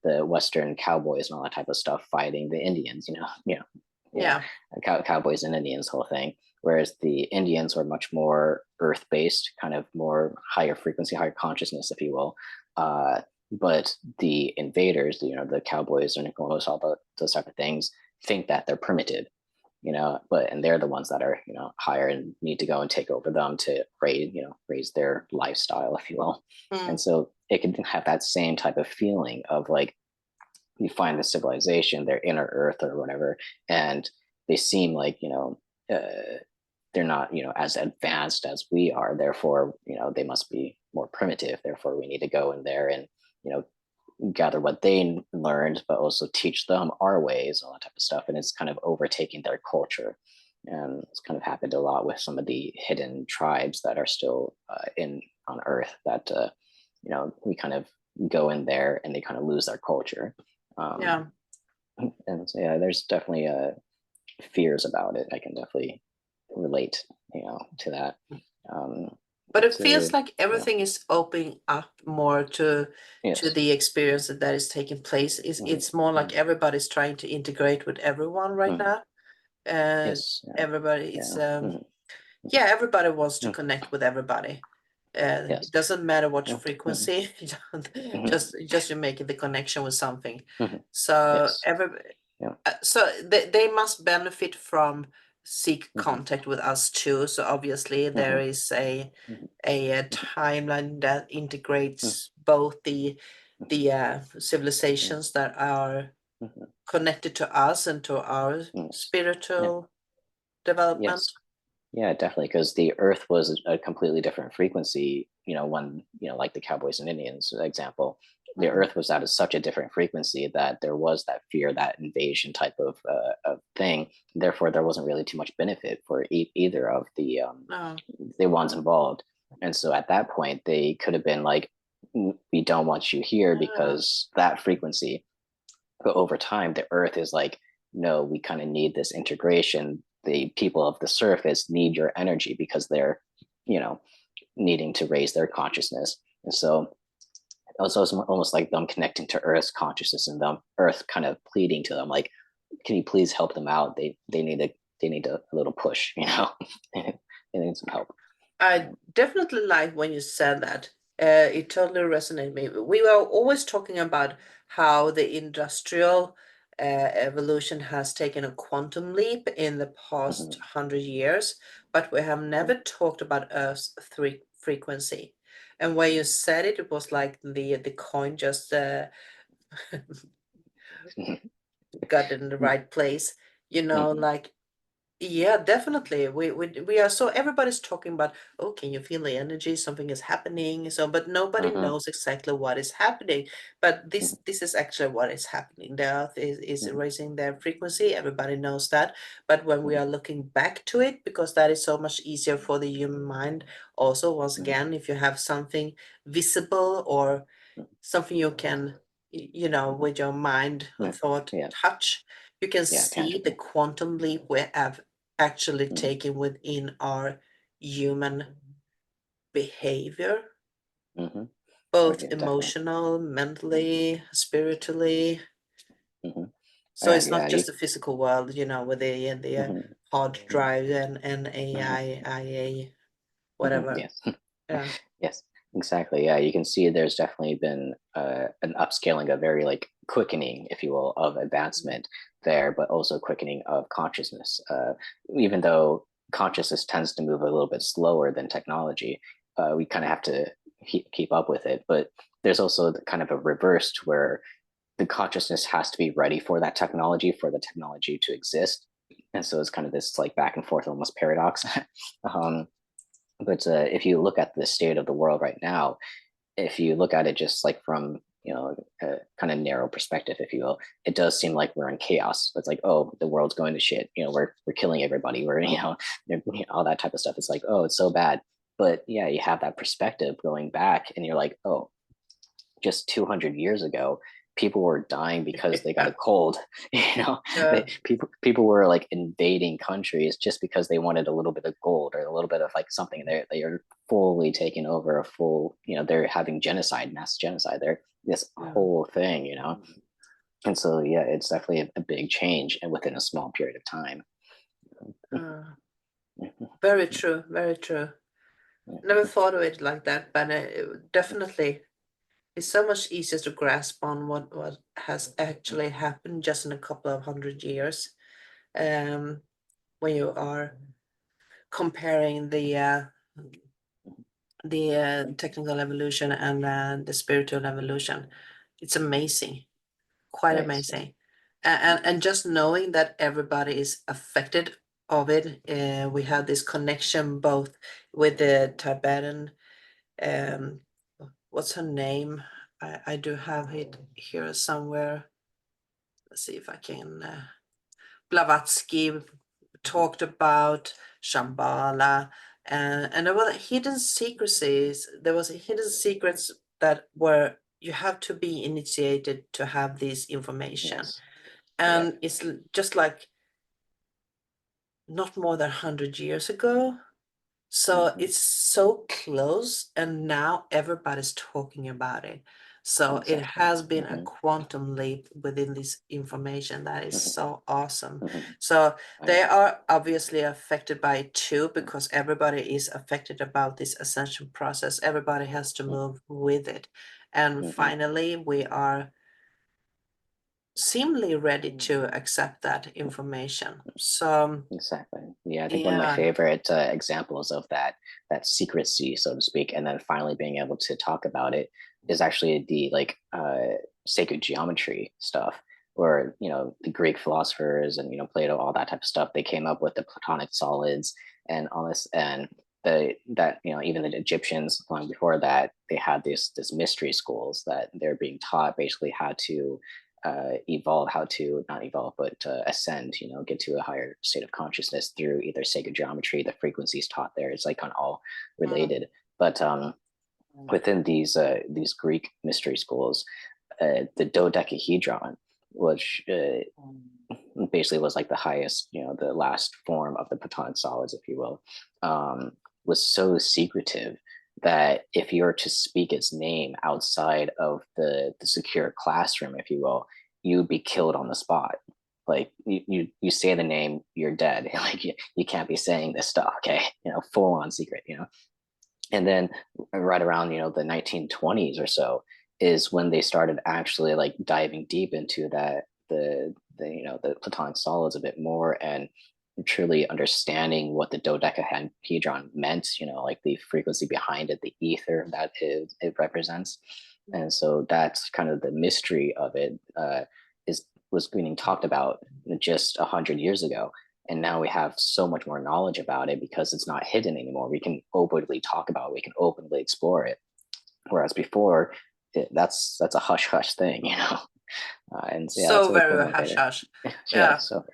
the Western cowboys and all that type of stuff fighting the Indians. Yeah,
Yeah.
cowboys and Indians, whole thing. Whereas the Indians were much more earth based, kind of more higher frequency, higher consciousness, if you will. But the invaders, the cowboys and all those type of things, think that they're primitive, and they're the ones that are higher and need to go and take over them to raise their lifestyle, if you will.
Mm.
And so it can have that same type of feeling of like, you find the civilization, their inner earth or whatever, and they seem like they're not as advanced as we are, therefore they must be more primitive, therefore we need to go in there and you know gather what they learned, but also teach them our ways, all that type of stuff. And it's kind of overtaking their culture. And it's kind of happened a lot with some of the hidden tribes that are still in on Earth. That we kind of go in there and they kind of lose their culture.
Yeah.
And so, yeah, there's definitely fears about it. I can definitely relate, to that. Um,
But it
but
feels like
yeah,
everything is opening up more to
yes,
the experience that is taking place.
hmm
It's more like
hmm
everybody's trying to integrate with everyone right
hmm
now. And
yes,
everybody,
yeah,
it's
hmm
yeah, everybody wants to
hmm
connect with everybody. It
yes,
doesn't matter what
yeah,
frequency, you don't-
hmm
just you're making the connection with something.
hmm
So
yes, yeah,
so they must benefit from seek
hmm
contact with us too. So obviously there
hmm
is
hmm
a timeline that integrates both the
hmm
civilizations that are
hmm
connected to us and to our
yes, yeah,
spiritual development.
yes. Yeah, definitely, because the Earth was a completely different frequency. When like the Cowboys and Indians example, the
Mm.
Earth was at such a different frequency that there was that fear, that invasion type of thing. Therefore, there wasn't really too much benefit for either of
No.
the ones involved. And so at that point, they could have been like, "We don't want you here
Ah.
because that frequency." But over time, the Earth is like, no, we kind of need this integration. The people of the surface need your energy because they're, you know, needing to raise their consciousness. And so also it's almost like them connecting to Earth's consciousness and them Earth kind of pleading to them, like, can you please help them out? They need a little push, they need some help.
I definitely like when you said that. It totally resonated me. We were always talking about how the industrial evolution has taken a quantum leap in the past
Mm-hmm,
100 years, but we have never talked about Earth's three frequency. And when you said it, it was like the coin just
mm-hmm,
got in the right place.
mm-hmm,
Like yeah, definitely. We are, so everybody's talking about, oh, can you feel the energy? Something is happening. So, but nobody
mm-hmm,
knows exactly what is happening. But
mm-hmm,
this is actually what is happening. The earth is
mm-hmm,
raising their frequency. Everybody knows that. But when we are looking back to it, because that is so much easier for the human mind. Also, once
mm-hmm,
again, if you have something visible or something you can, with your mind
mm-hmm,
thought
yeah,
touch, you can
yeah,
see the
tangible.
quantum leap we have actually
Mm-hmm,
taken within our human behavior,
mm-hmm. Oh,
both
yeah, definitely.
emotional, mentally, spiritually.
Mm-hmm.
So it's
Yeah,
not just the physical world, with the
mhm,
hard
mhm,
drive and
mhm,
AI, IA, whatever.
yes,
Yeah.
yes, exactly. Yeah, you can see there's definitely been an upscaling, a very like quickening, if you will, of advancement there, but also quickening of consciousness. Even though consciousness tends to move a little bit slower than technology, we kind of have to keep up with it. But there's also kind of a reversed where the consciousness has to be ready for the technology to exist. And so it's kind of this like back and forth almost paradox. um, but if you look at the state of the world right now, if you look at it just like from a kind of narrow perspective, if you will, it does seem like we're in chaos. It's like, oh, the world's going to shit. We're killing everybody. We're all that type of stuff. It's like, oh, it's so bad. But yeah, you have that perspective going back, and you're like, oh, just 200 years ago, people were dying because they got a
Yeah.
cold.
Yeah.
People were like invading countries just because they wanted a little bit of gold or a little bit of like something. They are fully taken over a full, they're having genocide, mass genocide. They're this
Yeah.
whole thing, and so yeah, it's definitely a big change and within a small period of time.
Uh, very true. Very true. Never thought of it like that, but definitely it's so much easier to grasp on what has actually happened just in a couple of 100 years. Um, when you are comparing the technical evolution and the spiritual evolution, it's amazing, quite
Yes.
amazing, and just knowing that everybody is affected of it. We have this connection both with the Tibetan. Um, what's her name? I do have it here somewhere. Let's see if I can. Blavatsky talked about Shambhala, and there were hidden secrecies. There was hidden secrets that were you have to be initiated to have this information,
Yes. Yeah.
and it's just like not more than 100 years ago. So
Hmm.
it's so close, and now everybody's talking about it. So it
Exactly.
has been a
Hmm.
quantum leap within this information that is
Hmm.
so awesome.
Hmm.
So
I
they
know.
are obviously affected by it too, because everybody is affected about this ascension process. Everybody has to move with it. And
Hmm.
finally, we are seemingly ready to accept that information. So,
Exactly. Yeah, I think one of my
yeah.
favorite examples of that secrecy, so to speak, and then finally being able to talk about it is actually the like sacred geometry stuff, where the Greek philosophers and Plato, all that type of stuff, they came up with the Platonic solids and all this, and even the Egyptians long before that, they had this mystery schools that they're being taught basically how to evolve, how to not evolve, but ascend, get to a higher state of consciousness through either sacred geometry, the frequencies taught there. It's like on all
Mm,
related. But within these Greek mystery schools, the dodecahedron, which basically was like the highest, the last form of the Platonic solids, if you will, was so secretive that if you were to speak its name outside of the secure classroom, if you will, you would be killed on the spot. Like you say the name, you're dead. Like you can't be saying this stuff. Okay, full on secret. And then right around the 1920s or so is when they started actually like diving deep into that the Platonic solids a bit more and truly understanding what the dodecahedron meant, like the frequency behind it, the ether that it represents. And so that's kind of the mystery of it, is was being talked about just 100 years ago, and now we have so much more knowledge about it because it's not hidden anymore. We can openly talk about it, we can openly explore it, whereas before that's a hush hush thing, and so, yeah, that's
so
really cool
very hush
motivator.
hush.
Yeah,
Yeah.
so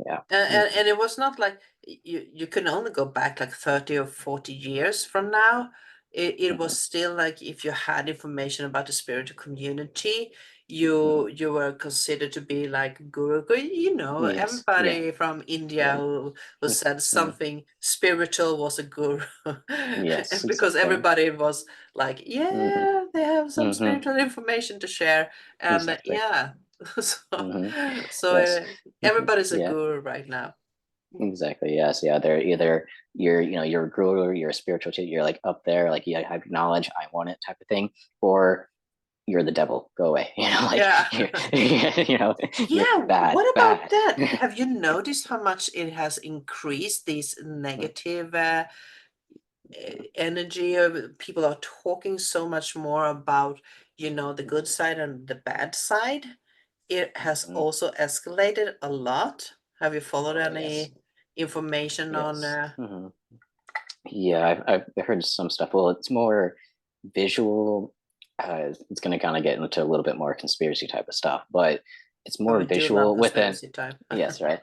yeah.
And it was not like you can only go back like 30 or 40 years from now. It
Mhm,
was still like if you had information about the spiritual community,
mhm.
you were considered to be like guru.
Yes, yeah,
Everybody from India
yeah.
who said
Mhm.
something spiritual was a guru.
Yes,
And because
exactly.
everybody was like,
Hmm.
yeah, they have some
Hmm.
spiritual information to share. And
Exactly.
yeah, so
Hmm.
so
Yes.
everybody's a
Yeah.
guru right now.
Exactly. Yes. Yeah. They're either you're a guru, you're a spiritual teacher, you're like up there, like you have knowledge, I want it type of thing, or you're the devil, go away. Like
Yeah.
you're
Yeah,
bad,
what about
bad.
that? Have you noticed how much it has increased these negative energy of people are talking so much more about, the good side and the bad side? It has
Mhm.
also escalated a lot. Have you followed
Oh yes,
any information on
yes. Hmm. Yeah, I've heard some stuff. Well, it's more visual. It's going to kind of get into a little bit more conspiracy type of stuff, but it's
oh,
more
we do love
visual within.
conspiracy time.
Yes, right.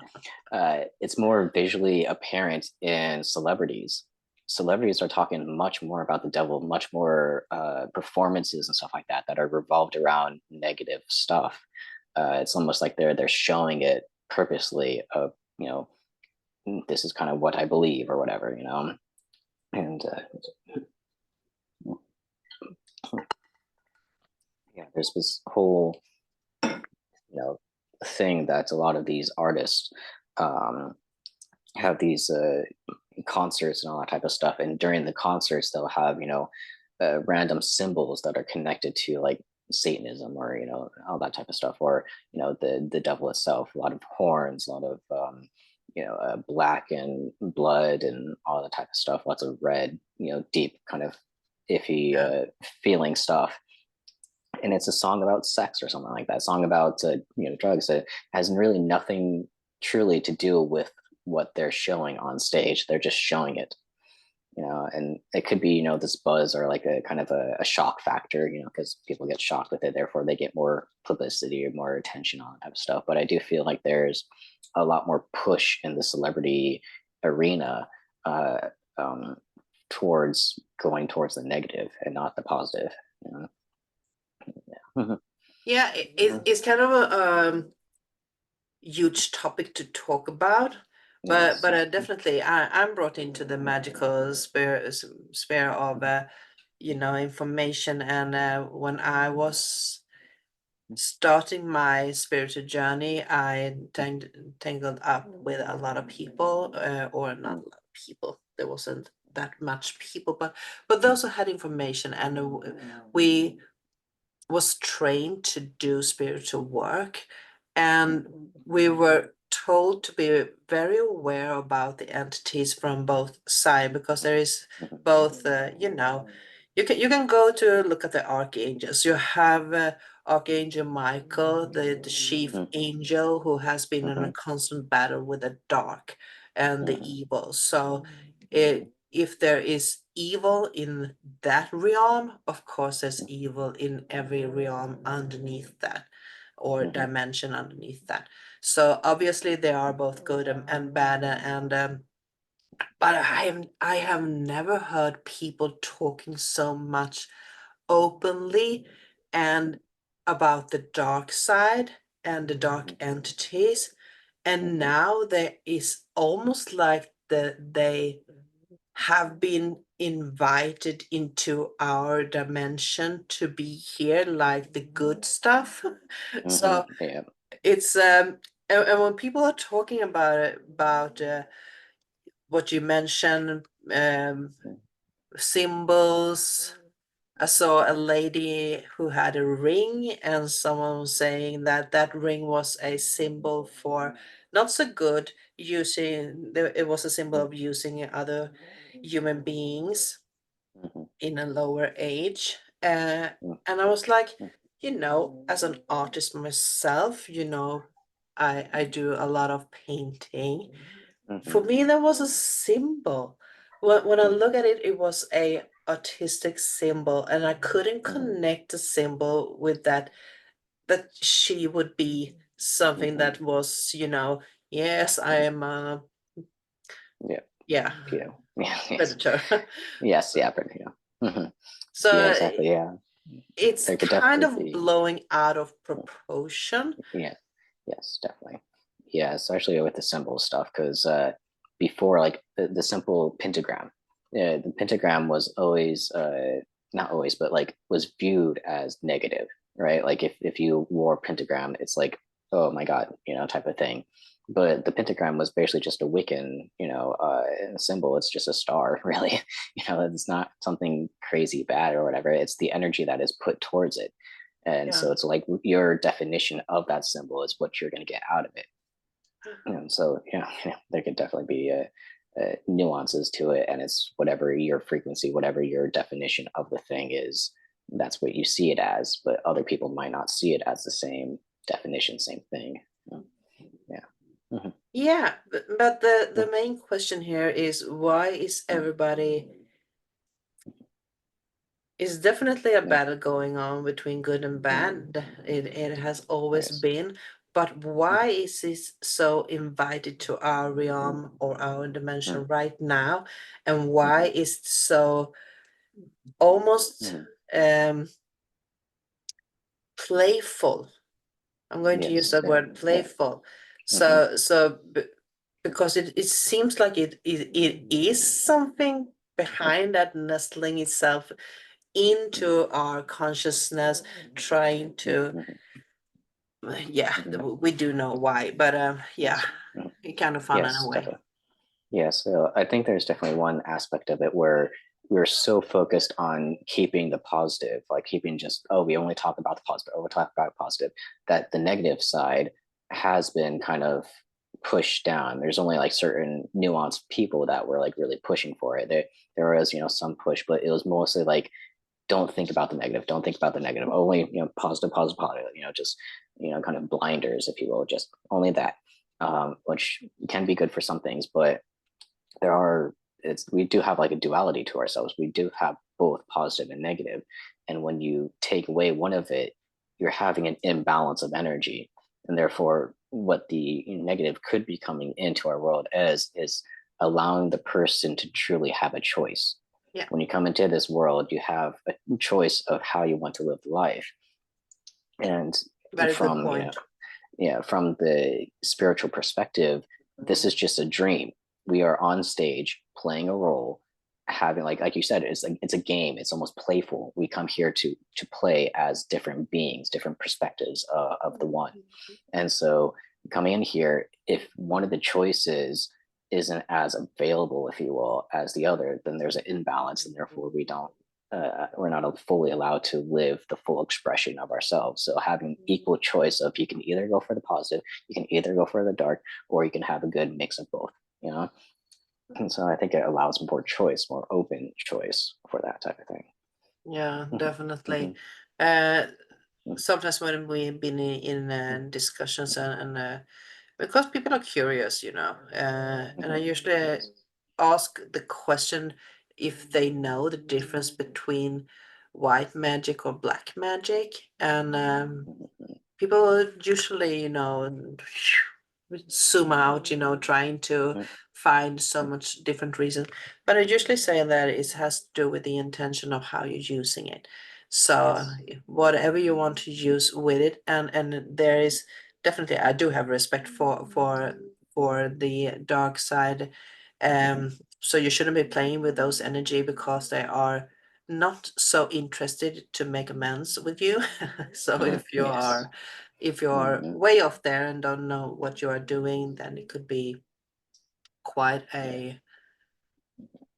It's more visually apparent in celebrities. Celebrities are talking much more about the devil, much more performances and stuff like that that are revolved around negative stuff. It's almost like they're showing it purposely. Of this is kind of what I believe or whatever. And yeah, there's this whole thing that a lot of these artists um, have these concerts and all that type of stuff, and during the concerts they'll have random symbols that are connected to like Satanism or all that type of stuff, or the devil itself. A lot of horns, a lot of black and blood and all that type of stuff. Lots of red, deep kind of iffy
Yeah.
feeling stuff. And it's a song about sex or something like that. A song about drugs. It has really nothing truly to do with what they're showing on stage. They're just showing it, and it could be this buzz or like a kind of a shock factor, because people get shocked with it, therefore they get more publicity or more attention on that type of stuff. But I do feel like there's a lot more push in the celebrity arena uh, um, towards going towards the negative and not the positive. Yeah.
Yeah, it's kind of a huge topic to talk about, but
Yes.
definitely I'm brought into the magical sphere of information, and when I was starting my spiritual journey, I tangled up with a lot of people, or not a lot of people. There wasn't that much people, but those who had information, and we was trained to do spiritual work, and we were told to be very aware about the entities from both sides, because there is both you can go to look at the archangels. You have Archangel Michael, the chief angel, who has been in a constant battle with the dark and the evil. So if there is evil in that realm, of course there's evil in every realm underneath that, or dimension underneath that. So obviously they are both good and bad, and but I have never heard people talking so much openly and about the dark side and the dark entities. And now there is almost like they have been invited into our dimension to be here, like the good stuff. So
Yeah.
it's and when people are talking about it, about what you mentioned, symbols. I saw a lady who had a ring, and someone was saying that that ring was a symbol for not so good using. It was a symbol of using other human beings in a lower age. And I was like, as an artist myself, I do a lot of painting. For me, that was a symbol. When I look at it, it was a artistic symbol, and I couldn't connect the symbol with that she would be something that was, yes, I am a,
Yeah.
yeah,
Yeah. Yeah. Yes.
predator.
Yes. Yeah. But yeah. Yeah.
So
Exactly. Yeah.
it's
There could
kind
definitely
of
be.
blowing out of proportion.
Yeah. Yes. Definitely. Yeah. Especially with the symbol stuff, because before, like the simple pentagram, the pentagram was always not always, but like was viewed as negative, right? Like if you wore pentagram, it's like, oh my God, type of thing. But the pentagram was basically just a Wiccan, symbol. It's just a star, really. It's not something crazy bad or whatever. It's the energy that is put towards it. And
Yeah.
so it's like your definition of that symbol is what you're going to get out of it. And so, there could definitely be nuances to it. And it's whatever your frequency, whatever your definition of the thing is, that's what you see it as. But other people might not see it as the same definition, same thing. Yeah. Mhm.
Yeah, but the main question here is, why is everybody, is definitely a
Yeah.
battle going on between good and bad. It has always
Yes.
been, but why is this so invited to our realm or our dimension right now? And why
Mhm.
is it so almost
Mhm.
um playful? I'm going to use
Yes.
that
Yeah.
word, playful.
Hmm.
So because it seems like it is something behind that nestling itself into our consciousness, trying to, yeah, we do know why, but yeah, it's kind of fun in a
Yes,
way.
definitely. Yeah, so I think there's definitely one aspect of it where we're so focused on keeping the positive, like keeping just, oh, we only talk about the positive, oh, we talk about positive, that the negative side has been kind of pushed down. There's only like certain nuanced people that were like really pushing for it. There was, some push, but it was mostly like, don't think about the negative, don't think about the negative, only, positive, positive, positive, just, kind of blinders, if you will, just only that, which can be good for some things, but there are we do have like a duality to ourselves. We do have both positive and negative, and when you take away one of it, you're having an imbalance of energy, and therefore what the negative could be coming into our world as is allowing the person to truly have a choice.
Yeah.
When you come into this world, you have a choice of how you want to live life, and
Very good
from
point.
from the spiritual perspective, this is just a dream. We are on stage playing a role, having like you said, it's a game. It's almost playful. We come here to play as different beings, different perspectives of the one. And so coming in here, if one of the choices isn't as available, if you will, as the other, then there's an imbalance, and therefore we're not fully allowed to live the full expression of ourselves. So having equal choice of, you can either go for the positive, you can either go for the dark, or you can have a good mix of both, And so I think it allows more choice, more open choice for that type of thing.
Yeah, definitely.
Mm-hmm.
Sometimes when we've been in discussions and because people are curious, and I usually ask the question if they know the difference between white magic or black magic, and people usually, zoom out, trying to find so much different reasons. But I usually say that it has to do with the intention of how you're using it. So whatever you want to use with it, and there is definitely, I do have respect for the dark side. So you shouldn't be playing with those energy because they are not so interested to make amends with you. So if you're way off there and don't know what you are doing, then it could be quite a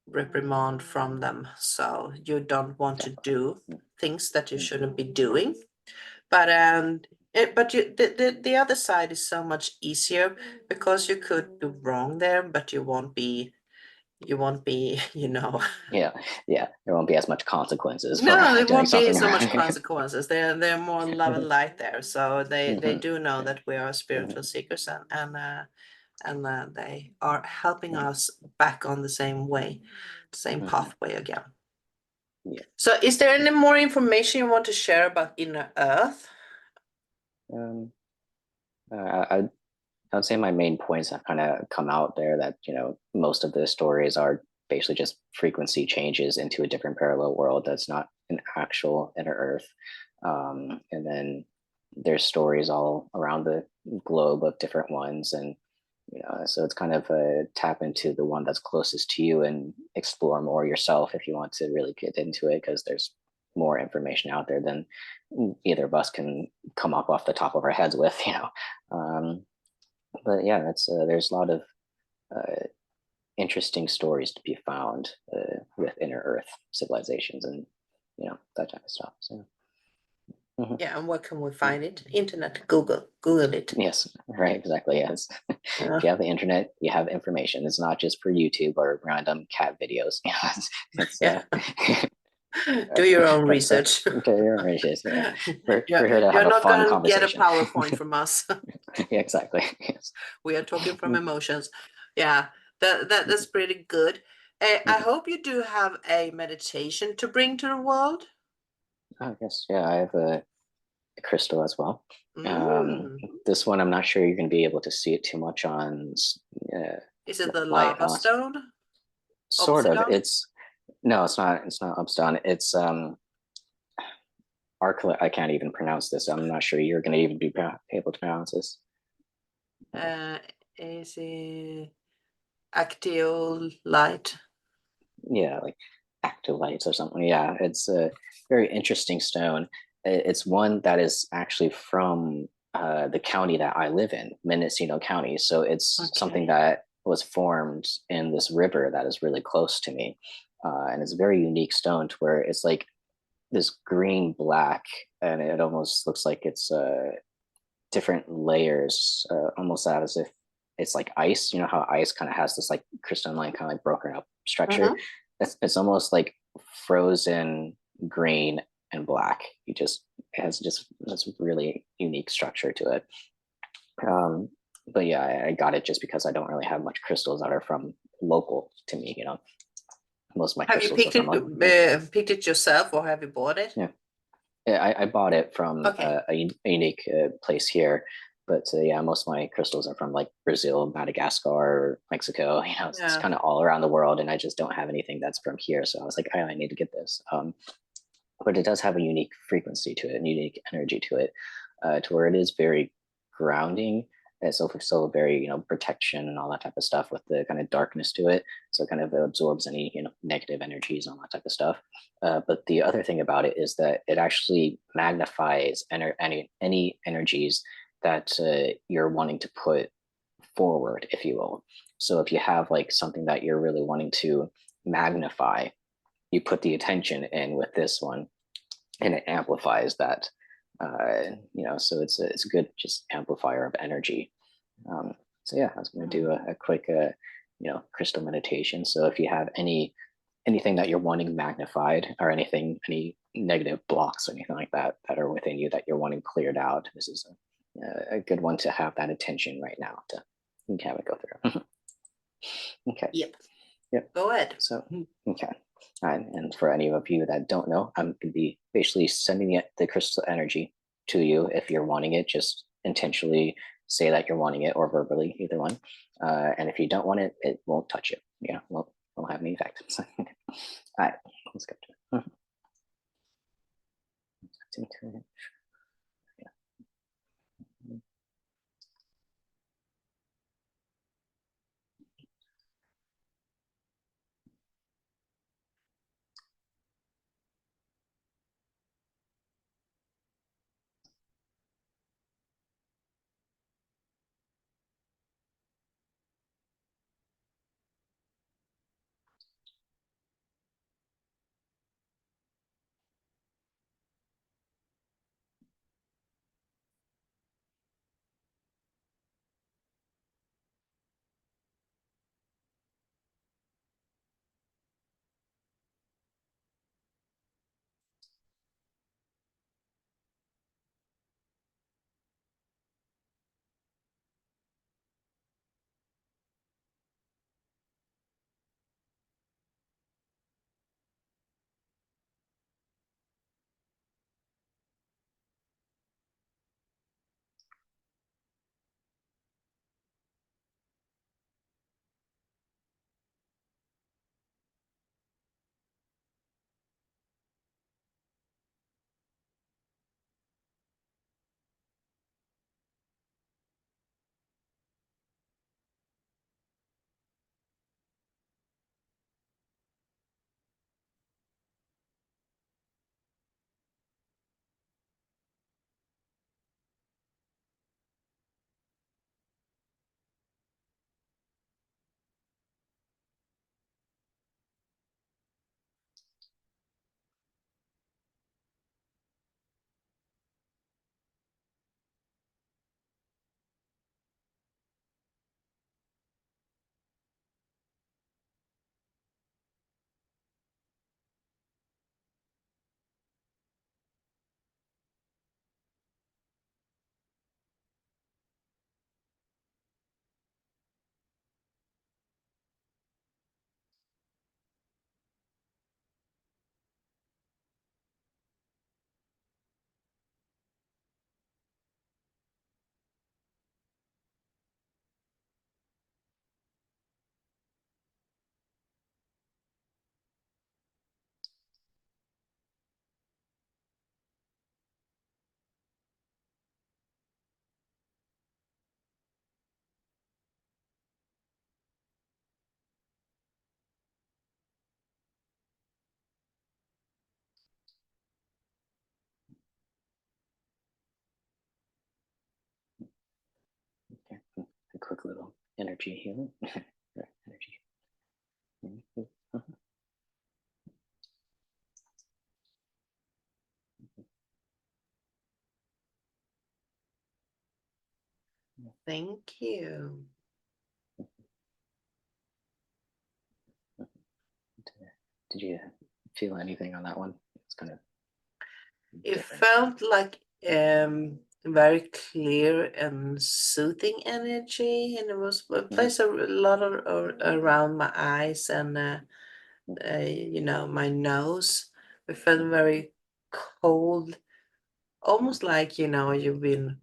reprimand from them. So you don't want to do things that you shouldn't be doing. But the other side is so much easier because you could be wrong there, but you won't be
Yeah, there won't be as much consequences for
No, there
doing
won't be
something
so much
wrong.
consequences. They're more love and light there. So they do know
Yeah.
that we are spiritual seekers, and they are helping us back on the same way, same pathway again.
Yeah.
So is there any more information you want to share about inner earth?
I would say my main points have kind of come out there, that most of the stories are basically just frequency changes into a different parallel world that's not an actual inner earth. And then there's stories all around the globe of different ones, and so it's kind of a tap into the one that's closest to you and explore more yourself if you want to really get into it, because there's more information out there than either of us can come up off the top of our heads with. But yeah, that's there's a lot of uh, interesting stories to be found with inner earth civilizations, and that type of stuff. So
Yeah, and where can we find it? Internet, Google it.
yes, right, exactly. Yes. If you have the internet, you have information. It's not just for YouTube or random cat videos.
Yeah. Do your own research.
Do your own research. Yeah. We're
You're
here to have a
not
fun
going to get a
conversation.
PowerPoint from us.
Yeah, exactly. Yes.
We are talking from emotions. Yeah, that's pretty good. I hope you do have a meditation to bring to the world.
Oh, yes. Yeah, I have a crystal as well.
Mm.
This one, I'm not sure you're going to be able to see it too much on
Is it the
light.
lava stone?
Sort of.
Obsidian?
It's no, it's not. It's not upstone. It's I can't even pronounce this. I'm not sure you're going to even be able to pronounce this.
Is it actiolite?
yeah, like activites or something. Yeah, it's a very interesting stone. It's one that is actually from the county that I live in, Mendocino County. So it's something
Okay.
that was formed in this river that is really close to me. And it's a very unique stone to where it's like this green black, and it almost looks like it's different layers, almost as if it's like ice. You know how ice kind of has this like crystalline kind of like broken up structure.
Mm-hmm.
It's almost like frozen green and black. You just it has just this really unique structure to it. Um, but yeah, I got it just because I don't really have much crystals that are from local to me. You know, most of my
Have you
crystals are from like yeah,
picked it yourself or have you bought it?
yeah. Yeah, I bought it from
Okay.
a unique place here, but yeah, most of my crystals are from like Brazil, Madagascar, Mexico. You know, it's
Yeah.
kind of all around the world, and I just don't have anything that's from here. So I was like, oh, I need to get this. But it does have a unique frequency to it, a unique energy to it, to where it is very grounding. It's also still very, protection and all that type of stuff with the kind of darkness to it. So it kind of absorbs any, negative energies and all that type of stuff. But the other thing about it is that it actually magnifies any energies that you're wanting to put forward, if you will. So if you have like something that you're really wanting to magnify, you put the attention in with this one, and it amplifies that. So it's a good just amplifier of energy. So yeah, I was going to do
Mm.
a quick crystal meditation. So if you have anything that you're wanting magnified, or any negative blocks or anything like that that are within you that you're wanting cleared out, this is a good one to have that attention right now to have it go through. Okay.
Yep.
Yep.
Go ahead.
So, okay. And for any of you that don't know, I'm going to be basically sending it the crystal energy to you. If you're wanting it, just intentionally say that you're wanting it, or verbally, either one. And if you don't want it, it won't touch you. Yeah, won't have any effect. All right, let's go to it. quick little energy healing. Energy. Mhm.
Thank you.
Did you feel anything on that one? It's kind of
It
different.
felt like very clear and soothing energy, and it was placed a lot around my eyes and my nose. It felt very cold, almost like you've been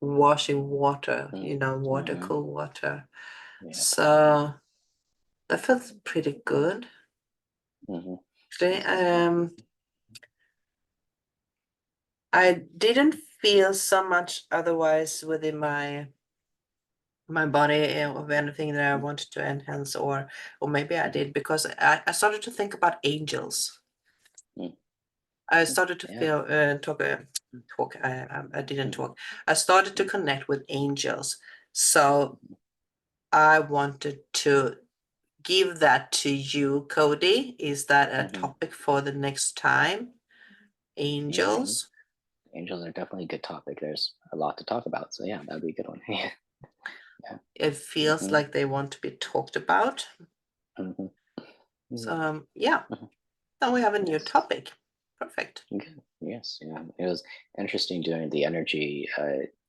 washing water, water,
Mhm.
cool water.
Yeah.
So that felt pretty good.
Mhm.
Actually, I didn't feel so much otherwise within my body of anything that I wanted to enhance, or maybe I did, because I started to think about angels.
Mm.
I started to
Yeah.
feel talk. I didn't
Mhm.
talk. I started to connect with angels. So I wanted to give that to you, Cody. Is that a
Mhm.
topic for the next time?
Yeah.
Angels.
Angels are definitely a good topic. There's a lot to talk about. So yeah, that'd be a good one. Yeah. Yeah.
It feels
Mhm.
like they want to be talked about.
Mhm.
So
Yeah.
yeah,
Mhm.
then we have a new
Yes.
topic. Perfect.
Good. Yes. Yeah. It was interesting doing the energy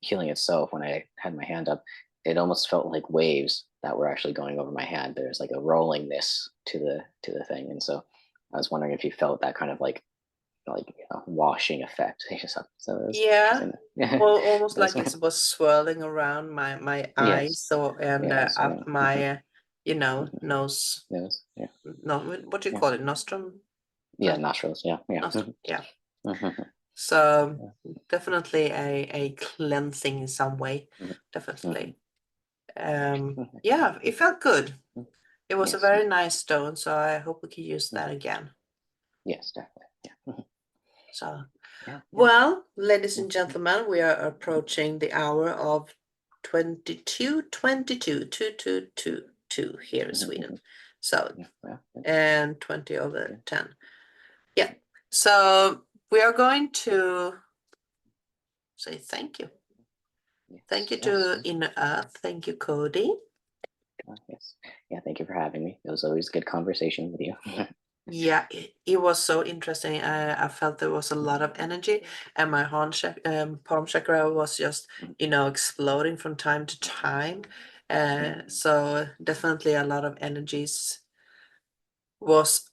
healing itself. When I had my hand up, it almost felt like waves that were actually going over my hand. There's like a rollingness to the thing, and so I was wondering if you felt that kind of washing effect. So it was
Yeah,
interesting. Yeah.
well, almost
That's
like it was swirling around my eyes,
yes.
so and
Yes.
up
Yeah.
my
Mhm.
nose.
Yes. Yeah.
No, what do you
Yeah.
call it? Nostrum?
Yeah.
No,
Nostrils. Yeah. Yeah.
nostrum. Yeah.
Mhm.
So
Yeah.
definitely a cleansing in some way.
Mhm. Mhm.
Definitely.
Mhm.
Yeah, it felt good.
Mhm.
It was a
Yes.
very nice stone, so I hope we can use
Mhm.
that again.
Yes. Definitely. Yeah. Mhm.
So,
Yeah. Yeah.
well, ladies and
Mhm.
gentlemen, we are approaching the hour of 22 here in
Mhm.
Sweden.
Mhm.
So,
Yeah. Well, yeah.
and 20
Yeah.
over 10. Yeah. So we are going to say thank you. Thank
Yes.
you
Yes.
to Inner Earth. Thank you, Cody.
Yes. Yeah. Thank you for having me. It was always good conversation with you.
Yeah, it was so interesting. I felt there was a lot of energy, and my palm chakra was just, exploding from time to time. So definitely a lot of energies was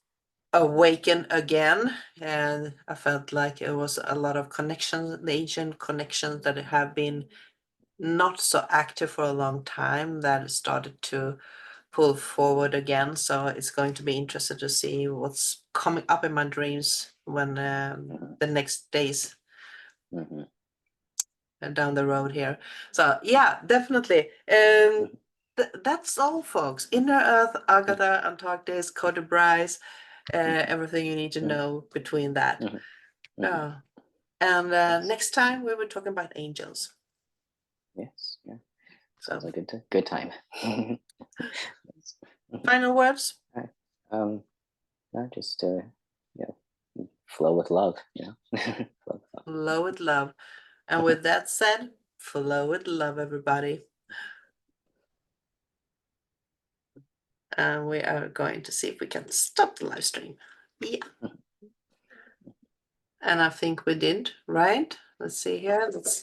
awakened again, and I felt like it was a lot of connections, the ancient connections that have been not so active for a long time, that started to pull forward again. So it's going to be interesting to see what's coming up in my dreams when
Mhm.
the next days
Mhm.
down the road here. So yeah, definitely.
Mhm.
That's all, folks. Inner Earth, Agatha, Antarctis, Cody Bryce,
Mhm.
everything you need to
Mhm.
know between that.
Mhm. Mhm.
Yeah. And
Yes.
next time we were talking about angels.
Yes. Yeah. Sounds
So
like a good time. Yes. Mhm.
final words.
Alright. No, just flow with love. Flow with love.
Flow with love. And with that said, flow with love, everybody. And we are going to see if we can stop the live stream. Yeah. And I think we did, right? Let's see here. Let's